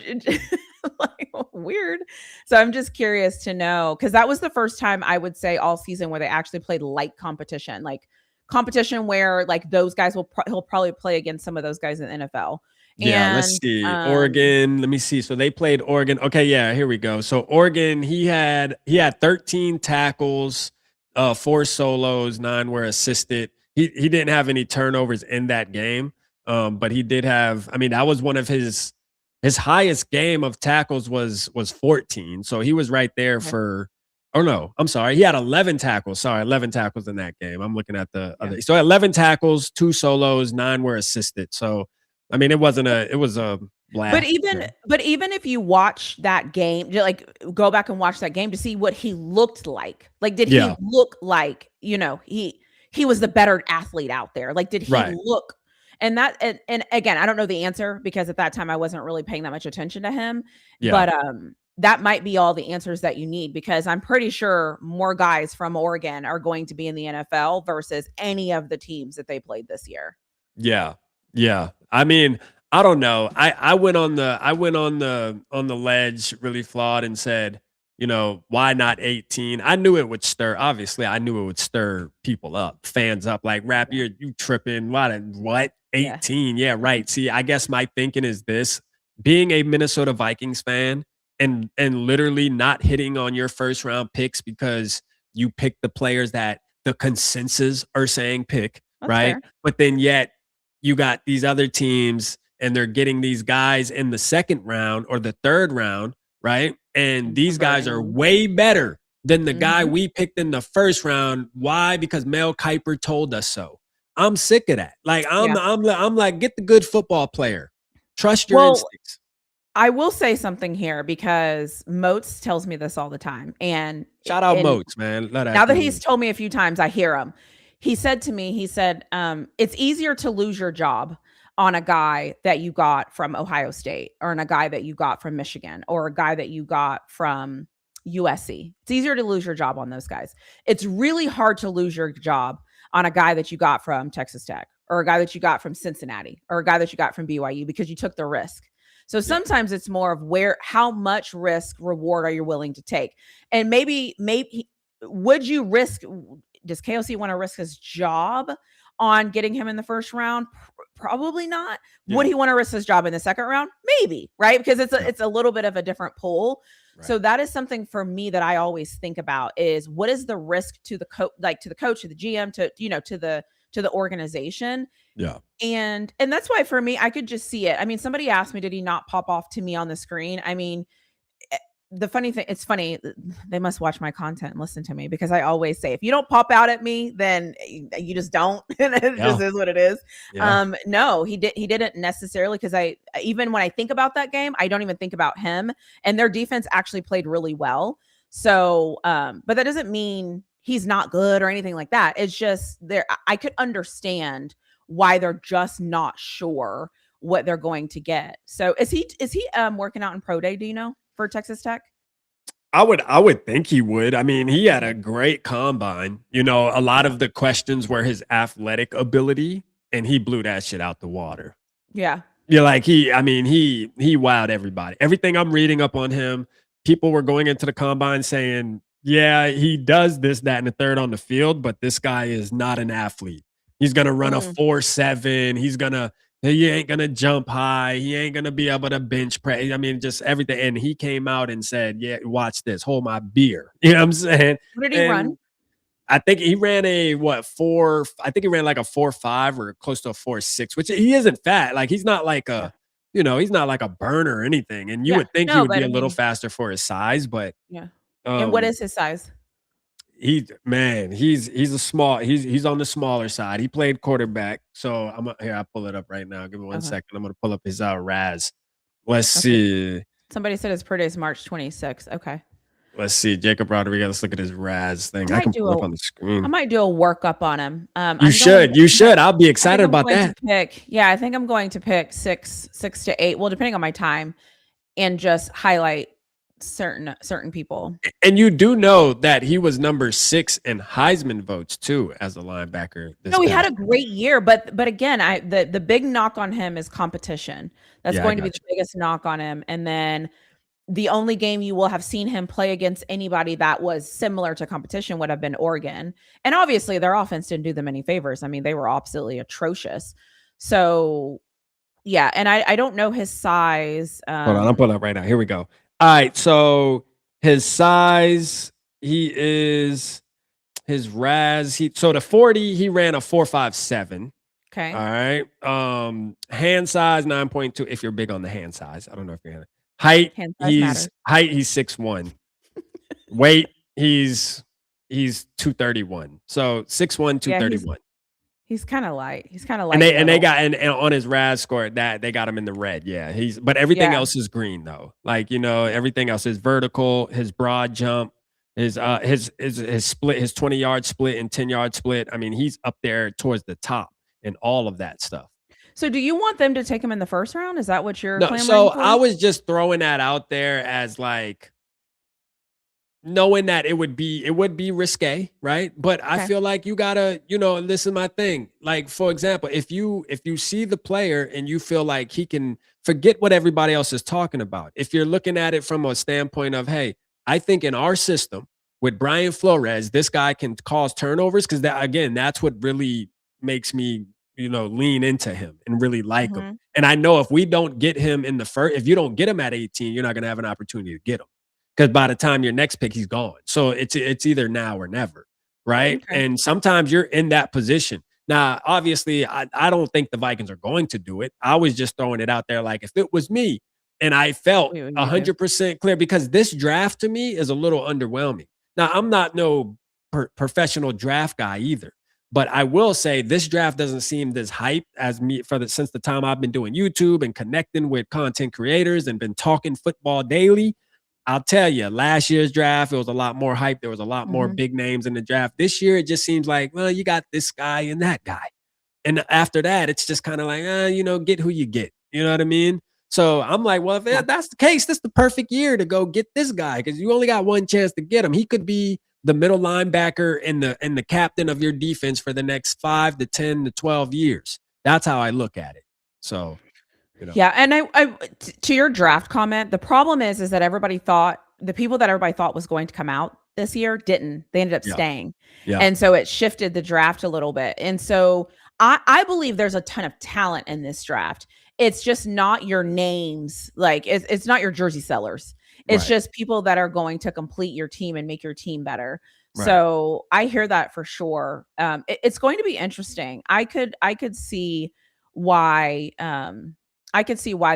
like weird. So I'm just curious to know because that was the first time I would say all season where they actually played light competition, like competition where like those guys he'll probably play against some of those guys in the NFL. Yeah, let's And see. Oregon, let me see. So they played Oregon. Okay, yeah, here we go. So Oregon, he had 13 tackles, 4 solos, 9 were assisted. He didn't have any turnovers in that game. But he did have, I mean, that was one of his highest game of tackles was 14. So he was right there for, oh no, I'm sorry. He had 11 tackles. Sorry, 11 tackles in that game. I'm looking at the other. So 11 tackles, 2 solos, 9 were assisted. So I mean, it was a blast. But even if you watch that game, like go back and watch that game to see what he looked like. Like, did he look like, he was the better athlete out there? Like, did he look? And again, I don't know the answer because at that time I wasn't really paying that much attention to him. Yeah. But that might be all the answers that you need, because I'm pretty sure more guys from Oregon are going to be in the NFL versus any of the teams that they played this year. Yeah. Yeah. I mean, I don't know. I went on the ledge, really flawed, and said, why not 18? I knew it would obviously I knew it would stir people up, fans up, like, Rap, you tripping. What? 18? Yeah, right. See, I guess my thinking is this: being a Minnesota Vikings fan and literally not hitting on your first round picks because you pick the players that the consensus are saying pick, That's right? fair. But then yet you got these other teams and they're getting these guys in the second round or the third round, right? And these guys are way better than the guy we picked in the first round. Why? Because Mel Kiper told us so. I'm sick of that. Like, I'm like, get the good football player. Trust your instincts. I will say something here because Moats tells me this all the time. And shout out Moats, man. Now that he's told me a few times, I hear him. He said to me, it's easier to lose your job on a guy that you got from Ohio State or on a guy that you got from Michigan or a guy that you got from USC. It's easier to lose your job on those guys. It's really hard to lose your job on a guy that you got from Texas Tech or a guy that you got from Cincinnati or a guy that you got from BYU because you took the risk. So sometimes it's more of how much risk reward are you willing to take? And maybe would you risk, does KOC want to risk his job on getting him in the first round? Probably not. Yeah. Would he want to risk his job in the second round? Maybe, right? Because it's a little bit of a different pool. Right. So that is something for me that I always think about is what is the risk to the coach, to the coach, to the GM, to the organization. Yeah. And that's why for me, I could just see it. I mean, somebody asked me, did he not pop off to me on the screen? I mean, the funny thing, it's funny, they must watch my content and listen to me because I always say, if you don't pop out at me, then you just don't. It just is what it is. Yeah. No, he didn't necessarily, because even when I think about that game, I don't even think about him, and their defense actually played really well. So, but that doesn't mean he's not good or anything like that. It's just I could understand why they're just not sure what they're going to get. So is he working out in pro day? Do you know, for Texas Tech? I would think he would. I mean, he had a great combine. A lot of the questions were his athletic ability, and he blew that shit out the water. Yeah. Yeah, like he wowed everybody. Everything I'm reading up on him, people were going into the combine saying, yeah, he does this, that, and the third on the field, but this guy is not an athlete. He's going to run a 4.7. He ain't going to jump high. He ain't going to be able to bench press. I mean, just everything. And he came out and said, yeah, watch this. Hold my beer. You know what I'm saying? What did he run? I think he ran I think he ran like a 4.5 or close to a 4.6, which he isn't fat. Like, he's not like he's not like a burner or anything. And you would think he would be a little faster for his size, but. Yeah. And what is his size? He's a small, he's on the smaller side. He played quarterback. So I'll pull it up right now. Give me one second. I'm going to pull up his RAS. Let's see. Somebody said his birthday is March 26th. Okay. Let's see. Jacob Rodriguez. Let's look at his RAS thing. I can pull it up on the screen. I might do a workup on him. You should. I'll be excited about that. I think I'm going to pick 6 to 8. Well, depending on my time, and just highlight certain people. And you do know that he was number 6 in Heisman votes too as a linebacker. No, he had a great year, but again, the big knock on him is competition. That's going to be the biggest knock on him. And then the only game you will have seen him play against anybody that was similar to competition would have been Oregon. And obviously their offense didn't do them any favors. I mean, they were absolutely atrocious. So Yeah, and I don't know his size. Hold on, I'm pulling up right now. Here we go. All right, so his size, he is his RAS. So the 40, he ran a 4.57. Okay. All right. Hand size 9.2. If you're big on the hand size, I don't know if you're height. Hand size matters. He's 6'1". Weight, he's 231. So 6'1", Yeah, 231. he's kind of light. He's kind of And light. they got and on his RAS score that they got him in the red. Yeah, but everything Yeah. else is green though. Like everything else is vertical. His broad jump, his split, his 20-yard split and 10-yard split. I mean, he's up there towards the top and all of that stuff. So do you want them to take him in the first round? Is that what you're clamoring so for? I was just throwing that out there as like knowing that it would be risque, right? But I feel like you gotta, this is my thing. Like, for example, if you see the player and you feel like he can forget what everybody else is talking about, if you're looking at it from a standpoint of, hey, I think in our system with Brian Flores, this guy can cause turnovers, because that's what really makes me, lean into him and really like him. And I know if we don't get him in the first, if you don't get him at 18, you're not gonna have an opportunity to get him. Because by the time your next pick, he's gone. So it's either now or never, right? Okay. And sometimes you're in that position. Now, obviously, I don't think the Vikings are going to do it. I was just throwing it out there like if it was me and I felt 100% clear, because this draft to me is a little underwhelming. Now, I'm not no professional draft guy either, but I will say this draft doesn't seem as hype as me since the time I've been doing YouTube and connecting with content creators and been talking football daily. I'll tell you, last year's draft, it was a lot more hype. There was a lot more big names in the draft. This year, it just seems like, well, you got this guy and that guy. And after that, it's just kind of like, get who you get. You know what I mean? So I'm like, well, if that's the case, this is the perfect year to go get this guy, because you only got one chance to get him. He could be the middle linebacker and the captain of your defense for the next 5 to 10 to 12 years. That's how I look at it. So yeah, and to your draft comment, the problem is that the people that everybody thought was going to come out this year didn't. They ended up staying. Yeah. And so it shifted the draft a little bit. And so I believe there's a ton of talent in this draft. It's just not your names. Like it's not your jersey sellers. It's just people that are going to complete your team and make your team better. Right. So I hear that for sure. It's going to be interesting. I could see why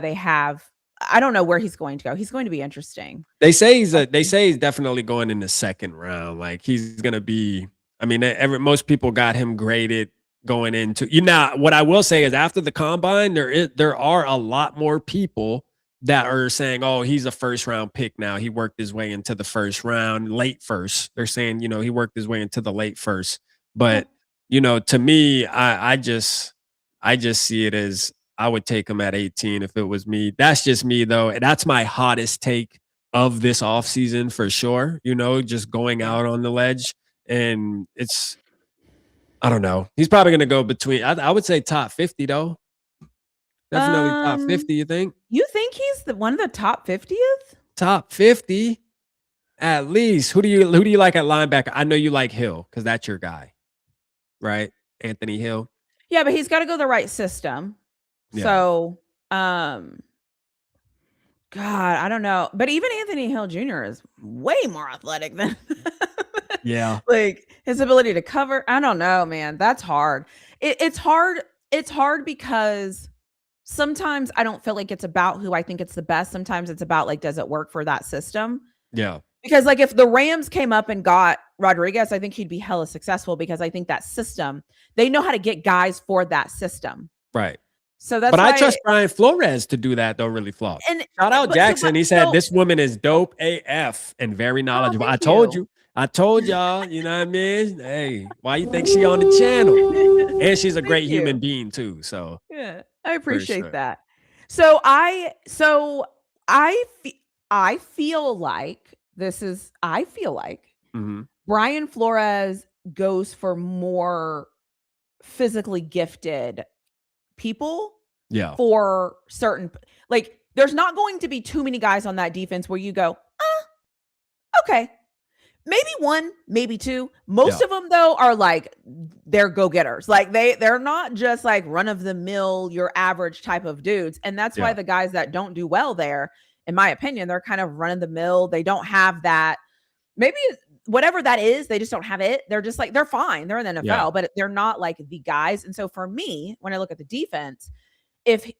they have. I don't know where he's going to go. He's going to be interesting. They say he's definitely going in the second round. Like he's going to be, I mean, most people got him graded going into, what I will say is after the combine, there are a lot more people that are saying, oh, he's a first round pick now. He worked his way into the first round, late first. They're saying, he worked his way into the late first. But, to me, I just see it as, I would take him at 18 if it was me. That's just me, though. And that's my hottest take of this offseason for sure. Just going out on the ledge. And it's, I don't know. He's probably going to go between, I would say top 50, though. Definitely top 50, you think? You think he's one of the top 50th? Top 50? At least. Who do you like at linebacker? I know you like Hill, because that's your guy. Right? Anthony Hill. Yeah, but he's got to go the right system. Yeah. So, God, I don't know. But even Anthony Hill Jr. is way more athletic than yeah. Like his ability to cover. I don't know, man. That's hard. It's hard. It's hard because sometimes I don't feel like it's about who I think it's the best. Sometimes it's about like, does it work for that system? Yeah. Because like if the Rams came up and got Rodriguez, I think he'd be hella successful, because I think that system, they know how to get guys for that system. Right. So that's but I trust Brian Flores to do that, though. Really flawed. And shout out Jackson. He said this woman is dope AF and very knowledgeable. I told y'all, you know what I mean? Hey, why you think she on the channel? And she's a great human being too. So yeah, I appreciate that. So I feel like Brian Flores goes for more physically gifted people for certain, like there's not going to be too many guys on that defense where you go, okay. Maybe one, maybe two. Most of them though are like they're go-getters. Like they're not just like run of the mill, your average type of dudes. And that's why the guys that don't do well there, in my opinion, they're kind of run of the mill. They don't have that. Maybe whatever that is, they just don't have it. They're just like they're fine. They're in the NFL, but they're not like the guys. And so for me, when I look at the defense, if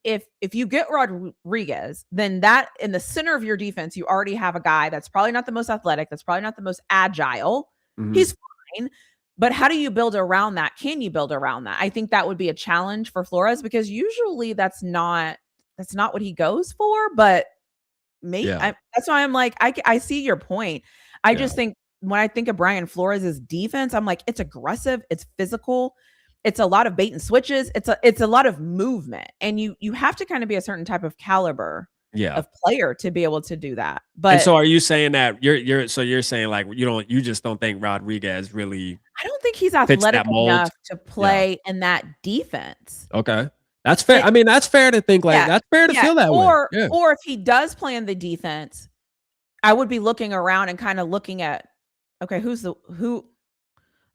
you get Rodriguez, then that in the center of your defense, you already have a guy that's probably not the most athletic, that's probably not the most agile. He's fine. But how do you build around that? Can you build around that? I think that would be a challenge for Flores because usually that's not what he goes for. But maybe that's why I'm like, I see your point. I just think when I think of Brian Flores' defense, I'm like, it's aggressive, it's physical. It's a lot of bait and switches. It's a lot of movement, and you have to kind of be a certain type of caliber of player to be able to do that. But and so, are you saying that you're saying like you just don't think Rodriguez really? I don't think he's athletic enough to play in that defense. Okay, that's fair. I mean, that's fair to think like that's fair to feel that way. Or if he does play in the defense, I would be looking around and kind of looking at okay, who.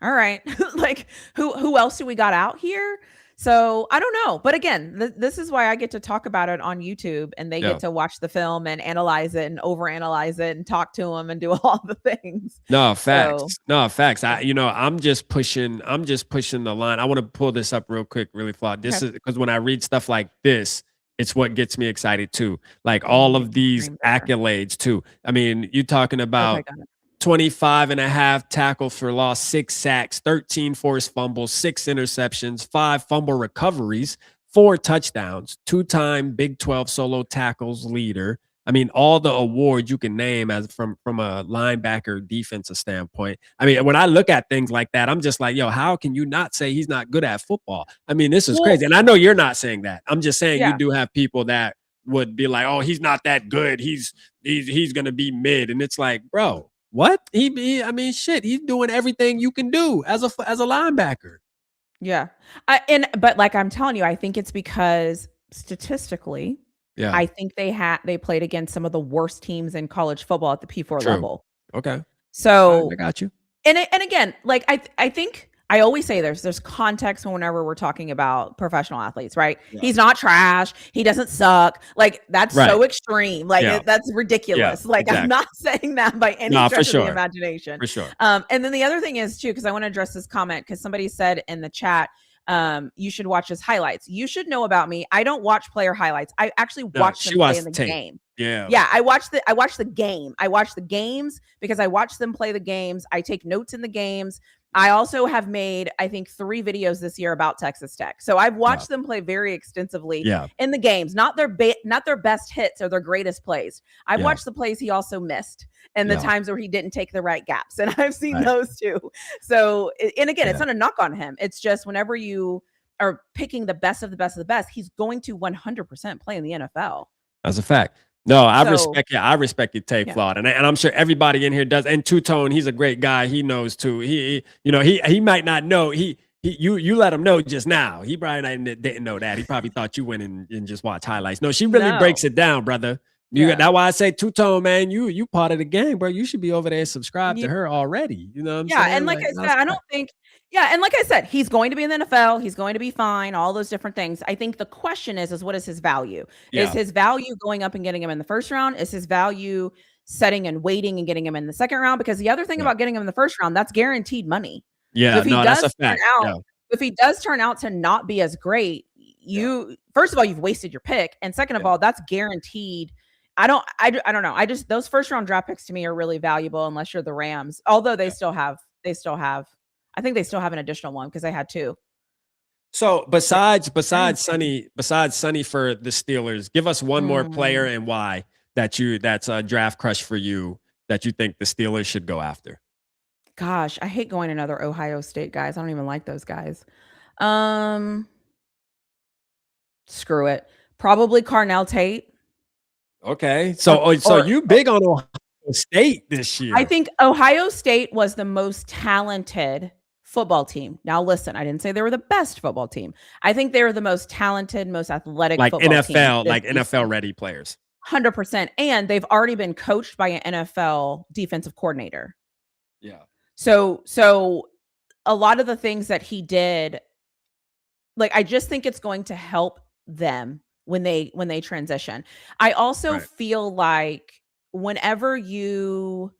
All right. Like who else do we got out here? So I don't know. But again, this is why I get to talk about it on YouTube and they get to watch the film and analyze it and overanalyze it and talk to them and do all the things. No, facts. So, no, facts. I'm just pushing the line. I want to pull this up real quick, really flawed. This is because when I read stuff like this, it's what gets me excited too. Like all of these accolades too. I mean, you're talking about 25.5 tackles for loss, 6 sacks, 13 forced fumbles, 6 interceptions, 5 fumble recoveries, 4 touchdowns, 2-time Big 12 solo tackles leader. I mean, all the awards you can name as from a linebacker defensive standpoint. I mean, when I look at things like that, I'm just like, yo, how can you not say he's not good at football? I mean, this is crazy. And I know you're not saying that. I'm just saying you do have people that would be like, oh, he's not that good. He's going to be mid. And it's like, bro, what? I mean, shit, he's doing everything you can do as a linebacker. Yeah. But like I'm telling you, I think it's because statistically, I think they played against some of the worst teams in college football at the P4 level. Okay. So I got you. And again, like I think I always say there's context whenever we're talking about professional athletes, right? Yeah. He's not trash. He doesn't suck. Like that's so extreme. Like that's ridiculous. Like exactly. I'm not saying that by any stretch of the imagination. For sure. And then the other thing is too, because I want to address this comment because somebody said in the chat, you should watch his highlights. You should know about me. I don't watch player highlights. I actually watch them play in the game. Yeah. I watch the game. I watch the games because I watch them play the games. I take notes in the games. I also have made, I think, 3 videos this year about Texas Tech. So I've watched them play very extensively in the games, not their best hits or their greatest plays. I've watched the plays he also missed and the times where he didn't take the right gaps. And I've seen those too. So, and again, it's not a knock on him. It's just whenever you are picking the best of the best of the best, he's going to 100% play in the NFL. That's a fact. No, I respect you. I respect your take, Flawed, and I'm sure everybody in here does. And Two Tone, he's a great guy. He knows too. He might not know. You let him know just now. He probably didn't know that. He probably thought you went and just watch highlights. No, she really breaks it down, brother. That's why I say Two Tone, man. You part of the game, bro. You should be over there subscribed to her already. You know what I'm saying? And like I said, I don't think. Yeah, and like I said, he's going to be in the NFL. He's going to be fine. All those different things. I think the question is what is his value? Is his value going up and getting him in the first round? Is his value setting and waiting and getting him in the second round? Because the other thing about getting him in the first round, that's guaranteed money. Yeah, so that's a fact. If he does turn out to not be as great, first of all, you've wasted your pick, and second of all, that's guaranteed. I don't know. Those first round draft picks to me are really valuable unless you're the Rams. Although they still have. I think they still have an additional one because they had 2. So besides Sonny for the Steelers, give us one more player and why that's a draft crush for you that you think the Steelers should go after. Gosh, I hate going another Ohio State guys. I don't even like those guys. Screw it. Probably Carnell Tate. Okay. So you big on Ohio State this year. I think Ohio State was the most talented football team. Now listen, I didn't say they were the best football team. I think they were the most talented, most athletic football NFL, team. Like NFL ready players. 100%. And they've already been coached by an NFL defensive coordinator. Yeah. So a lot of the things that he did, like, I just think it's going to help them when they transition. I also Right. feel like whenever you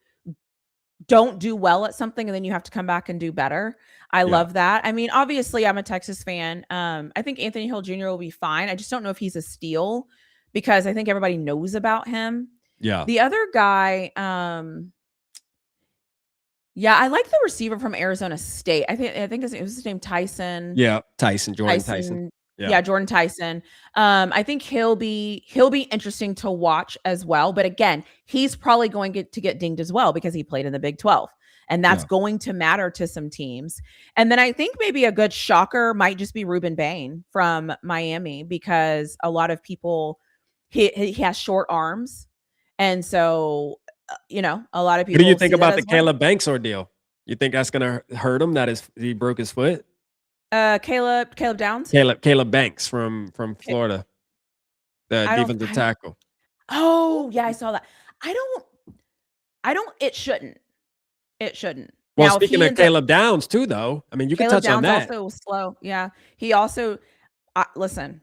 don't do well at something and then you have to come back and do better, I Yeah. love that. I mean, obviously, I'm a Texas fan. I think Anthony Hill Jr. will be fine. I just don't know if he's a steal because I think everybody knows about him. Yeah. The other guy, yeah, I like the receiver from Arizona State. I think his name Tyson. Yeah. Jordan Tyson. Tyson. Yeah. Yeah, Jordan Tyson. I think he'll be interesting to watch as well. But again, he's probably going to get dinged as well because he played in the Big 12. And that's Yeah. going to matter to some teams. And then I think maybe a good shocker might just be Ruben Bain from Miami because a lot of people, he has short arms. And so, a lot of What do you people think see that about the as well. Caleb Banks ordeal? You think that's gonna hurt him? He broke his foot? Caleb Downs. Caleb Banks from Florida, the I defensive tackle. Oh, yeah, I saw that. I don't. It shouldn't. Well, Now, if speaking he of ends up, Caleb Downs too, though, I mean, you can Caleb touch on Downs that. also was slow. Yeah, he also. Listen,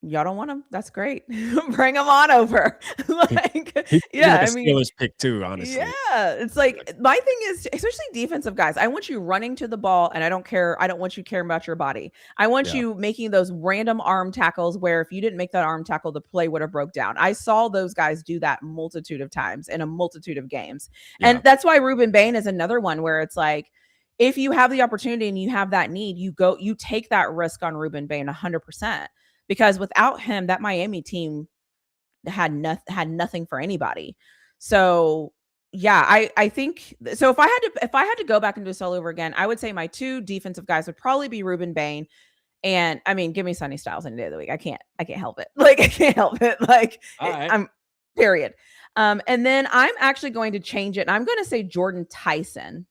y'all don't want him? That's great. Bring him on over. He's Yeah, like I a mean, Steelers pick too, honestly. yeah, it's like my thing is, especially defensive guys, I want you running to the ball and I don't care. I don't want you caring about your body. I want Yeah. you making those random arm tackles where if you didn't make that arm tackle, the play would have broke down. I saw those guys do that multitude of times in a multitude of games. Yeah. And that's why Ruben Bain is another one where it's like, if you have the opportunity and you have that need, you take that risk on Ruben Bain 100%, because without him, that Miami team had nothing for anybody. So yeah, I think so. If I had to go back and do this all over again, I would say my two defensive guys would probably be Ruben Bain, and I mean, give me Sonny Styles any day of the week. I can't help it. Like I can't help it. Like All right. I'm period. And then I'm actually going to change it. And I'm going to say Jordan Tyson.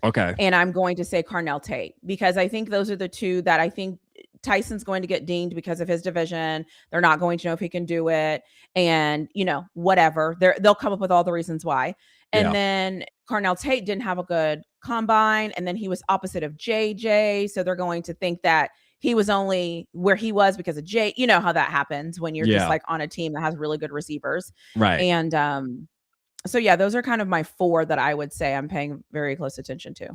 Okay. And I'm going to say Carnell Tate because I think those are the two that I think Tyson's going to get dinged because of his division. They're not going to know if he can do it. And, whatever. They'll come up with all the reasons why. And then Carnell Tate didn't have a good combine. And then he was opposite of JJ. So they're going to think that he was only where he was because of Jay. You know how that happens when you're just like on a team that has really good receivers. Right. And so yeah, those are kind of my four that I would say I'm paying very close attention to.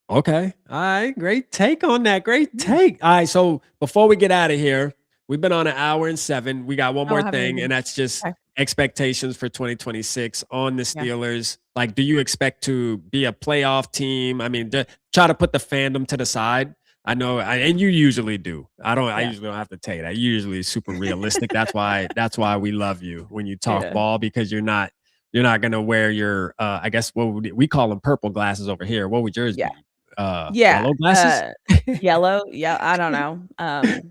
Okay. All right. Great take on that. Great take. All right. So before we get out of here, we've been on 1 hour and 7. We got one more thing, and that's just expectations for 2026 on the Steelers. Yeah. Like, do you expect to be a playoff team? I mean, try to put the fandom to the side. I know, and you usually do. I usually don't have to tell you that. You're usually super realistic. That's why we love you when you talk ball, because you're not gonna wear your I guess what we call them purple glasses over here. What would yours be? Yellow glasses? Yellow. Yeah, I don't know.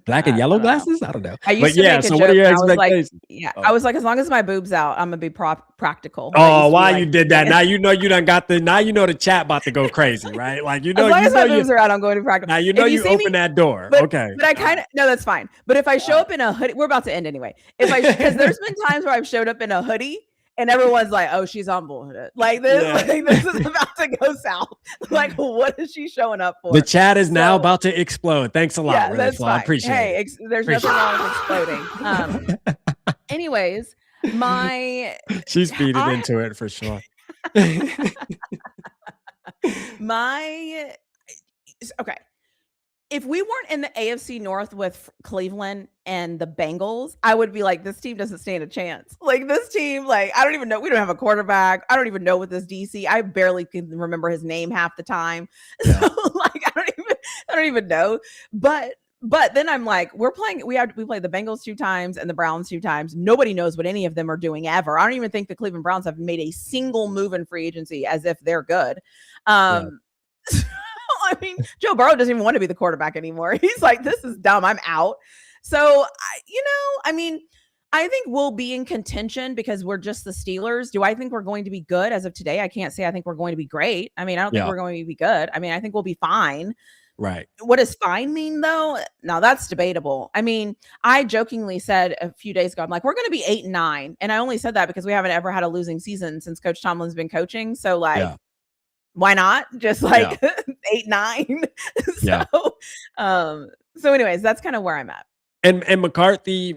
Black and yellow glasses? I don't know. I used to make a joke. What are your expectations? I was like, as long as my boobs out, I'm gonna be practical. Oh, why you did that? Now you know you done got now you know the chat about to go crazy, right? Like as long as my boobs are out, I'm going to be practical. Now you know you open that door. Okay. But I kind of no, that's fine. But if I show up in a hoodie, we're about to end anyway. Because there's been times where I've showed up in a hoodie and everyone's like, "Oh, she's on bullshit." Like this, this is about to go south. Like, what is she showing up for? The chat is now about to explode. Thanks a lot. Yeah, Really that's fine. I appreciate it. There's nothing wrong with exploding. Anyways, she's feeding into it for sure. Okay. If we weren't in the AFC North with Cleveland and the Bengals, I would be like, this team doesn't stand a chance. Like this team, like, I don't even know. We don't have a quarterback. I don't even know what this DC. I barely can remember his name half the time. Yeah. So like, I don't even know. But then I'm like, we played the Bengals 2 times and the Browns 2 times. Nobody knows what any of them are doing ever. I don't even think the Cleveland Browns have made a single move in free agency as if they're good. I mean, Joe Burrow doesn't even want to be the quarterback anymore. He's like, this is dumb. I'm out. So, I mean, I think we'll be in contention because we're just the Steelers. Do I think we're going to be good as of today? I can't say I think we're going to be great. I mean, I don't think we're going to be good. I mean, I think we'll be fine. Right. What does fine mean, though? Now, that's debatable. I mean, I jokingly said a few days ago, I'm like, we're going to be 8-9. And I only said that because we haven't ever had a losing season since Coach Tomlin's been coaching. So, like, why not? Just Yeah. like 8, 9. Yeah. So anyways, that's kind of where I'm at. And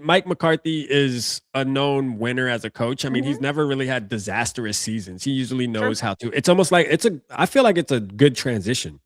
Mike McCarthy is a known winner as a coach. I mean, Mhm. he's never really had disastrous seasons. He usually Sure. knows how to. It's almost like I feel like it's a good transition.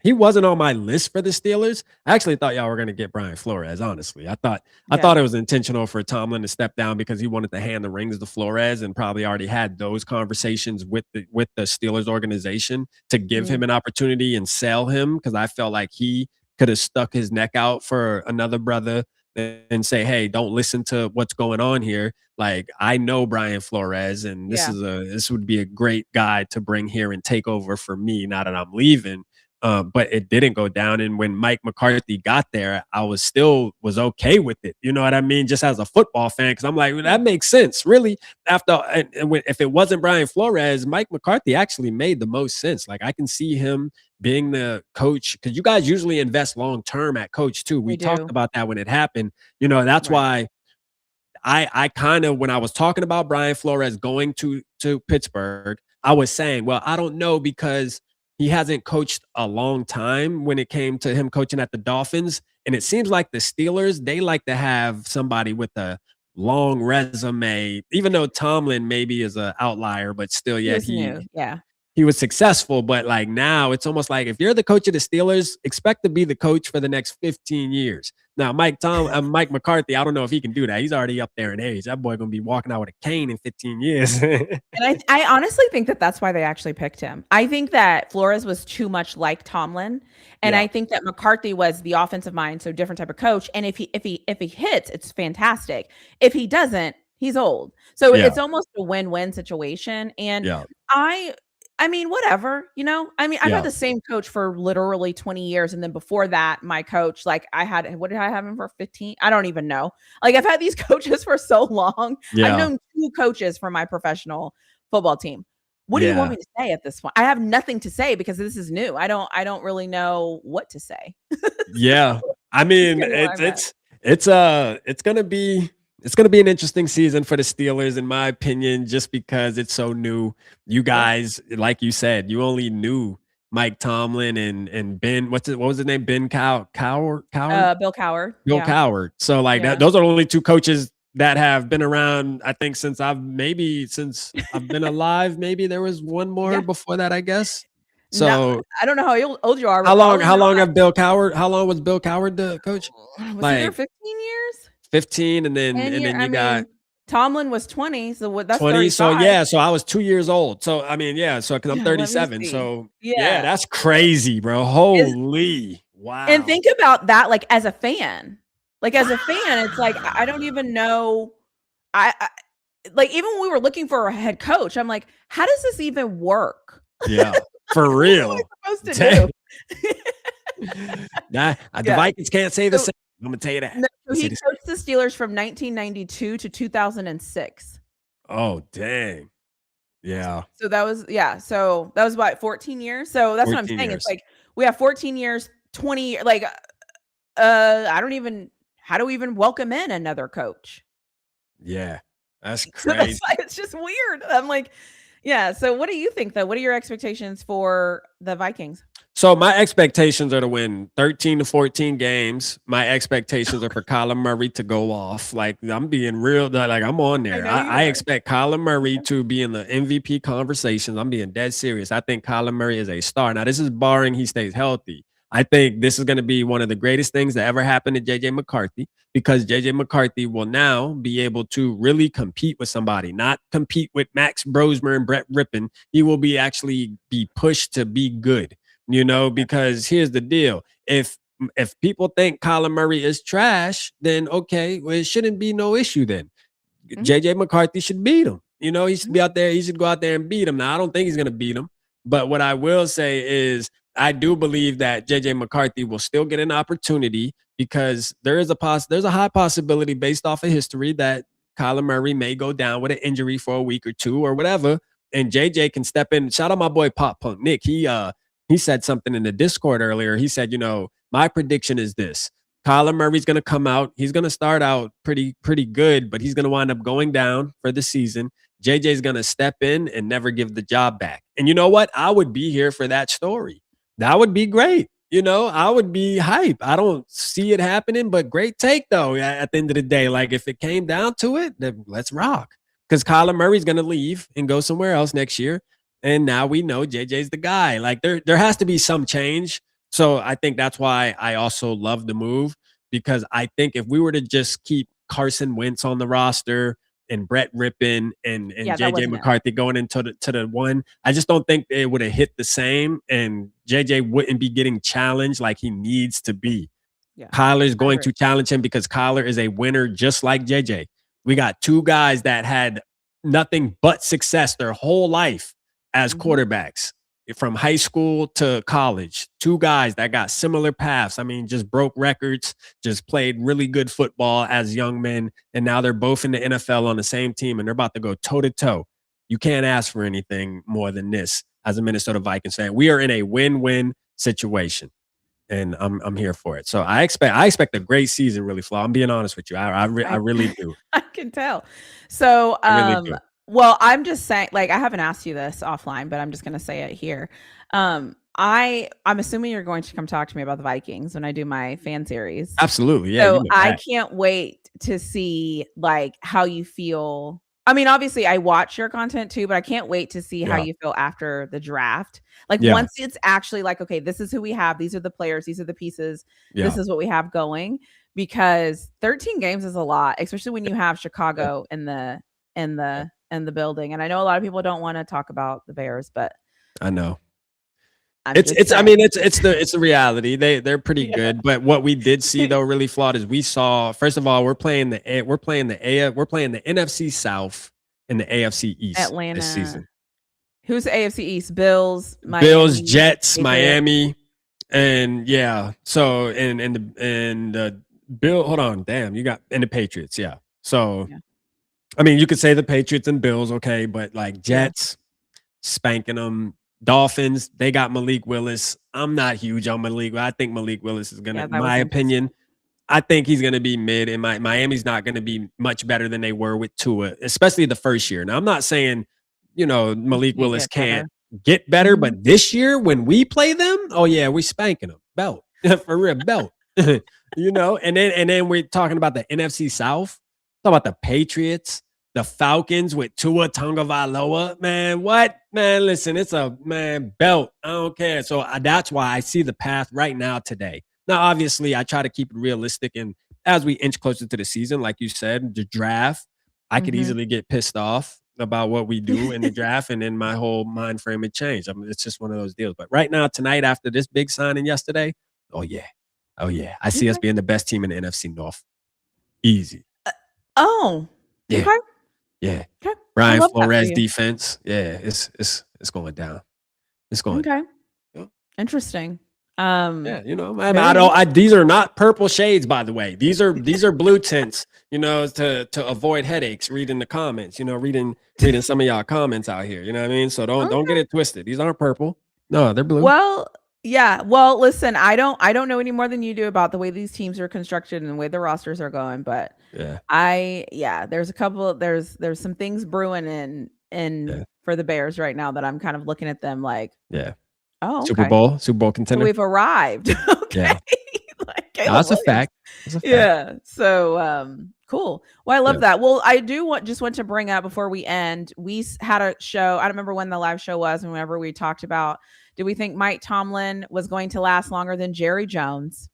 He wasn't on my list for the Steelers. I actually thought y'all were going to get Brian Flores, honestly. I Yeah. thought it was intentional for Tomlin to step down because he wanted to hand the rings to Flores and probably already had those conversations with the Steelers organization to give him Mhm. an opportunity and sell him because I felt like he could have stuck his neck out for another brother and say, "Hey, don't listen to what's going on here. Like, I know Brian Flores, and Yeah. this would be a great guy to bring here and take over for me now that I'm leaving." But it didn't go down. And when Mike McCarthy got there, I was okay with it. You know what I mean? Just as a football fan, because I'm like, well, that makes sense, really. If it wasn't Brian Flores, Mike McCarthy actually made the most sense. Like I can see him being the coach because you guys usually invest long term at coach too. We We talked do. about that when it happened. You know, that's Right. why I kind of when I was talking about Brian Flores going to Pittsburgh, I was saying, well, I don't know because he hasn't coached a long time when it came to him coaching at the Dolphins. And it seems like the Steelers, they like to have somebody with a long resume, even though Tomlin maybe is an outlier, but still, He yeah, was new. Yeah. he was successful, but like now it's almost like if you're the coach of the Steelers, expect to be the coach for the next 15 years. Now, Mike McCarthy, I don't know if he can do that. He's already up there in age. That boy gonna be walking out with a cane in 15 years. And I honestly think that that's why they actually picked him. I think that Flores was too much like Tomlin, and Yeah, I think that McCarthy was the offensive mind, so different type of coach. And if he hits, it's fantastic. If he doesn't, he's old. So yeah, it's almost a win-win situation. And yeah, I I mean, whatever, you know? I mean, I've had yeah, the same coach for literally 20 years, and then before that, my coach, like, I had what did I have him for 15? I don't even know. Like, I've had these coaches for so long. I've yeah, known 2 coaches for my professional football team. What do you want yeah, me to say at this point? I have nothing to say because this is new. I don't really know what to say. yeah. So, I that's mean, kinda where I'm at. it's gonna be an interesting season for the Steelers, in my opinion, just because it's so new. You Yeah. guys, like you said, you only knew Mike Tomlin and Ben. What was his name? Ben Coward. Bill Cowher. Bill Yeah. Coward. So like that, Yeah. those are the only two coaches that have been around. I think since I've been alive. Maybe there was one more Yeah. before that, I guess. No, So I don't know how old you are, but probably how long not. have Bill Coward? How long was Bill Coward the coach? Was he there Like 15 years? 15, 10 and year then I you got mean, Tomlin was 20, so what that's 20. So 35. yeah, so I was 2 years old. So I mean, yeah, so because I'm Yeah, let me 37. see. So yeah, Yeah. that's crazy, bro. Is Holy and wow. think about that, like, as a fan. Like, as a fan, it's like, I don't even know I like, even when we were looking for a head coach, I'm like, "How does this even work?" Yeah, for What am I real. supposed to Dang. do? Nah, the Yeah. Vikings can't say the So same. I'm gonna tell you that. no, so They say he this. coached the Steelers from 1992 to 2006. Oh, dang. Yeah, So that was yeah, so that was what, 14 years? So that's what I'm 14 saying, it's years. like, we have 14 years, 20 like, I don't even how do we even welcome in another coach? Yeah, that's So that's crazy. why it's just weird. I'm like, yeah, so what do you think, though? What are your expectations for the Vikings? So my expectations are to win 13 to 14 games. My expectations are for Kyler Murray to go off. Like I'm being real, like I'm on I there. know you I are. expect Kyler Murray Okay. to be in the MVP conversations. I'm being dead serious. I think Kyler Murray is a star. Now, this is barring he stays healthy. I think this is going to be one of the greatest things that ever happened to JJ McCarthy because JJ McCarthy will now be able to really compete with somebody, not compete with Max Brosmer and Brett Rippon. He will be actually be pushed to be good, you know, because here's the deal. If people think Kyler Murray is trash, then okay, well, it shouldn't be no issue then. Mhm, JJ McCarthy should beat him. You know, he should mhm, be out there, he should go out there and beat him. Now, I don't think he's gonna beat him, but what I will say is I do believe that JJ McCarthy will still get an opportunity because there's a high possibility based off of history that Kyler Murray may go down with an injury for a week or two or whatever. And JJ can step in. Shout out my boy Pop Punk Nick. He said something in the Discord earlier. He said, you know, my prediction is this. Kyler Murray's going to come out. He's going to start out pretty good, but he's going to wind up going down for the season. JJ's going to step in and never give the job back. And you know what? I would be here for that story. That would be great. I would be hype. I don't see it happening, but great take though. At the end of the day, like if it came down to it, then let's rock. Because Kyler Murray's going to leave and go somewhere else next year. And now we know JJ's the guy. Like there has to be some change. So I think that's why I also love the move, because I think if we were to just keep Carson Wentz on the roster and Brett Rippon and JJ McCarthy going into the one, I just don't think it would have hit the same, and JJ wouldn't be getting challenged like he needs to be. Yeah, Kyler's going to challenge him because Kyler is a winner just like JJ. We got two guys that had nothing but success their whole life as quarterbacks from high school to college. Two guys that got similar paths. I mean, just broke records, just played really good football as young men. And now they're both in the NFL on the same team and they're about to go toe to toe. You can't ask for anything more than this as a Minnesota Vikings fan. We are in a win-win situation. And I'm here for it. So I expect a great season, Really Flawed. I'm being honest with you. I really do. I can tell. So well, I'm just saying, like, I haven't asked you this offline, but I'm just gonna say it here. I'm assuming you're going to come talk to me about the Vikings when I do my fan series. Absolutely. Yeah. So I can't wait to see like how you feel. I mean, obviously I watch your content too, but I can't wait to see how you feel after the draft. Like once it's actually like, okay, this is who we have. These are the players. These are the pieces. This is what we have going, because 13 games is a lot, especially when you have Chicago in the building. And I know a lot of people don't want to talk about the Bears, but I know it's the reality. They're pretty good. But what we did see though, Really Flawed, is we saw, first of all, we're playing the NFC South and the AFC East Atlanta this season. Who's the AFC East? Bills, Jets, Miami, and so and the Bill. Hold on, damn, you got and the Patriots. Yeah, so I mean, you could say the Patriots and Bills, okay, but like Jets spanking them. Dolphins, they got Malik Willis. I'm not huge on Malik. I think Malik Willis is gonna, in my opinion, I think he's gonna be mid. And Miami's not gonna be much better than they were with Tua, especially the first year. Now, I'm not saying Malik Willis can't get better, but this year when we play them, oh yeah, we spanking them. Belt. For real, belt. And then we're talking about the NFC South, talking about the Patriots, the Falcons with Tua Tagovailoa. Man, what? Man, listen, it's a belt. I don't care. So that's why I see the path right now today. Now, obviously, I try to keep it realistic, and as we inch closer to the season, like you said, the draft, I could easily get pissed off about what we do in the draft, and then my whole mind frame would change. I mean, it's just one of those deals. But right now, tonight, after this big signing yesterday, oh yeah, I see us being the best team in the NFC North. Easy. Yeah. Okay. Yeah. Okay. Brian Flores defense. Yeah, it's going down. It's going down. Yeah. Interesting. These are not purple shades, by the way. These are blue tints, to avoid headaches reading the comments, reading some of y'all comments out here. You know what I mean? So don't get it twisted. These aren't purple. No, they're blue. Well, yeah. Well, listen, I don't know any more than you do about the way these teams are constructed and the way the rosters are going, but there's there's some things brewing in for the Bears right now that I'm kind of looking at them like, oh, okay. Super Bowl contender. So we've arrived. Okay. That's a fact. Yeah. So cool. Well, I love that. Well, I do just want to bring up before we end, we had a show. I don't remember when the live show was, and whenever we talked about, did we think Mike Tomlin was going to last longer than Jerry Jones?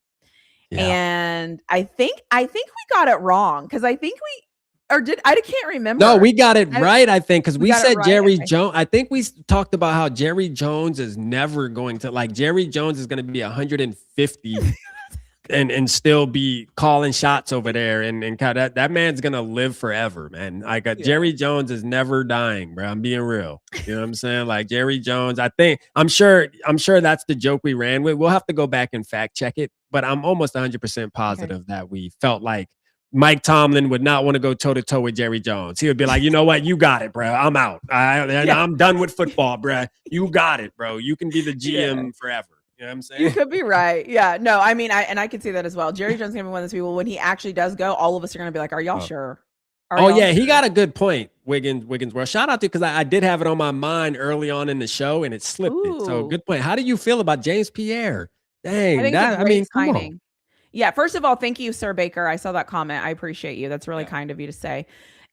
Yeah. And I think we got it wrong, because I think I can't remember. No, we got it right, I think, because we said Jerry Jones. I think we talked about how Jerry Jones is never going to, like, Jerry Jones is going to be 150 and still be calling shots over there, and kind of that man's gonna live forever, man. Like Jerry Jones is never dying, bro. I'm being real. You know what I'm saying? Like Jerry Jones, I'm sure that's the joke we ran with. We'll have to go back and fact check it, but I'm almost 100% positive that we felt like Mike Tomlin would not want to go toe to toe with Jerry Jones. He would be like, you know what? You got it, bro. I'm out. I'm done with football, bro. You got it, bro. You can be the GM forever. You know what I'm saying? You could be right. Yeah. No, I mean, I can see that as well. Jerry Jones is going to be one of those people, when he actually does go, all of us are going to be like, are y'all sure? Oh yeah, he got a good point. Wiggins. Well, shout out to because I did have it on my mind early on in the show and it slipped it. So Ooh. good point. How do you feel about James Pierre? I Dang, think it's a that I great mean, come on. signing. Yeah, first of all, thank you, Sir Baker. I saw that comment. I appreciate you. That's really Yeah. kind of you to say.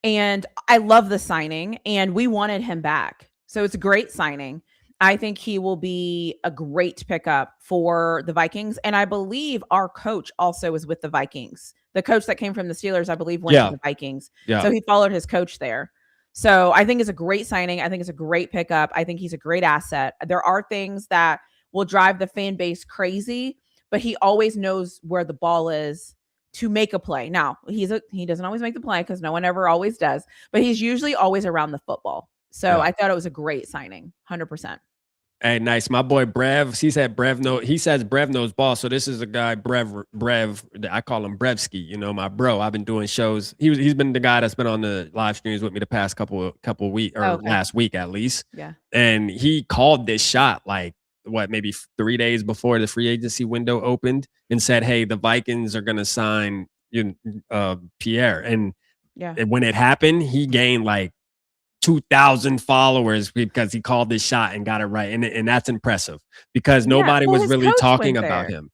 And I love the signing, and we wanted him back. So it's a great signing. I think he will be a great pickup for the Vikings. And I believe our coach also was with the Vikings. The coach that came from the Steelers, I believe, went to the Vikings. Yeah. So he followed his coach there. So I think it's a great signing. I think it's a great pickup. I think he's a great asset. There are things that will drive the fan base crazy, but he always knows where the ball is to make a play. Now, he doesn't always make the play because no one ever always does, but he's usually always around the football. So I thought it was a great signing, 100%. Hey, nice. My boy Brev, he says Brev knows ball. So this is a guy, Brev, I call him Brevski, you know, my bro. I've been doing shows. He's been the guy that's been on the live streams with me the past couple weeks or last week at least. Yeah. And he called this shot like maybe 3 days before the free agency window opened and said, hey, the Vikings are gonna sign Pierre. And when it happened, he gained like 2,000 followers because he called this shot and got it right. And that's impressive because nobody was really talking about him.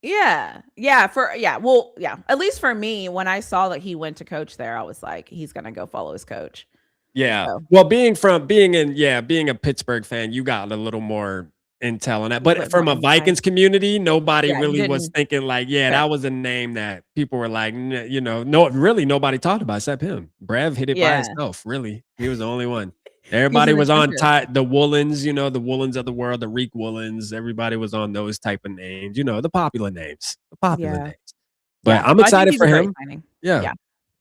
Yeah. Yeah. Well, at least for me, when I saw that he went to coach there, I was like, he's going to go follow his coach. Yeah. So. Well, being a Pittsburgh fan, you got a little more intel on that. But from a Vikings community, nobody really was thinking like, that was a name that people were like, you know, nobody talked about except him. Brev hit it by himself. Really, he was the only one. Everybody was on the Woolens, you know, the Woolens of the world, the Reek Woolens. Everybody was on those type of names, you know, the popular names. But I'm excited for him. Yeah.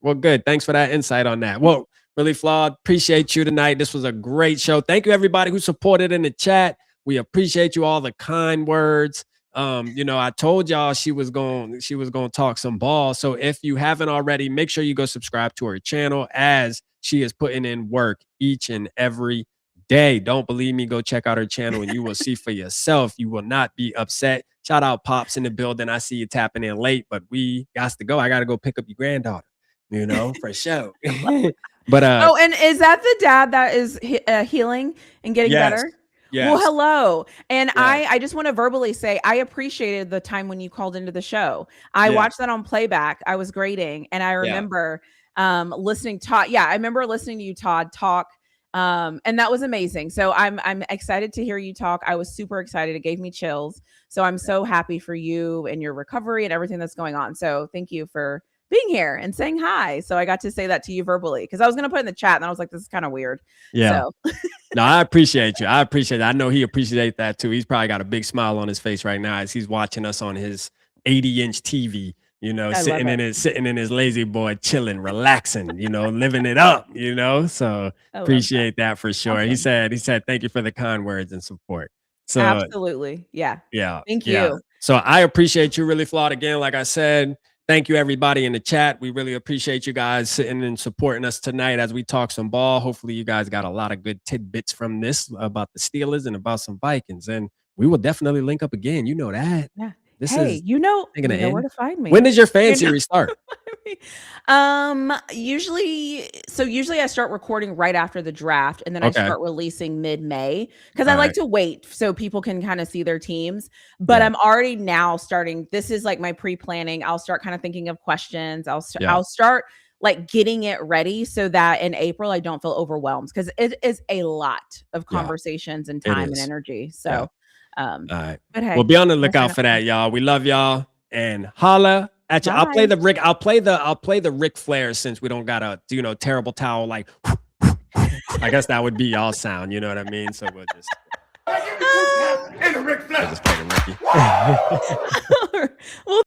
Well, good. Thanks for that insight on that. Well, Really Flawed. Appreciate you tonight. This was a great show. Thank you, everybody who supported in the chat. We appreciate you all the kind words. You know, I told y'all she was going to talk some ball. So if you haven't already, make sure you go subscribe to her channel as she is putting in work each and every day. Don't believe me? Go check out her channel and you will see for yourself. You will not be upset. Shout out Pops in the building. I see you tapping in late, but we got to go. I got to go pick up your granddaughter, you know, for sure. But and is that the dad that is healing and getting better? Yes. Well, hello. And I just want to verbally say I appreciated the time when you called into the show. I watched that on playback. I was grading and I remember listening I remember listening to you, Todd, talk. And that was amazing. So I'm excited to hear you talk. I was super excited. It gave me chills. So I'm so happy for you and your recovery and everything that's going on. So thank you for being here and saying hi. So I got to say that to you verbally because I was going to put it in the chat and I was like, this is kind of weird. Yeah. So. No, I appreciate you. I appreciate it. I know he appreciates that too. He's probably got a big smile on his face right now as he's watching us on his 80-inch TV, you know, sitting in his lazy boy, chilling, relaxing, you know, living it up, you know. So appreciate that for sure. Awesome. He said, thank you for the kind words and support. So absolutely. Yeah. Yeah. Thank you. So I appreciate you, Really Flawed. Again, like I said, thank you, everybody in the chat. We really appreciate you guys sitting and supporting us tonight as we talk some ball. Hopefully, you guys got a lot of good tidbits from this about the Steelers and about some Vikings. And we will definitely link up again. You know that. Yeah. You know where to find me. When does your fan series start? Usually I start recording right after the draft and then I start releasing mid-May because I like to wait so people can kind of see their teams. But I'm already now starting. This is like my pre-planning. I'll start kind of thinking of questions. I'll start like getting it ready so that in April I don't feel overwhelmed because it is a lot of conversations and time and energy. So all right. But hey, we'll be on the lookout for that, y'all. We love y'all and holla at you. I'll play the Ric Flair since we don't got a terrible towel like I guess that would be y'all sound, you know what I mean? So we'll just and the Ric Flair. Just play the Ricky. Well,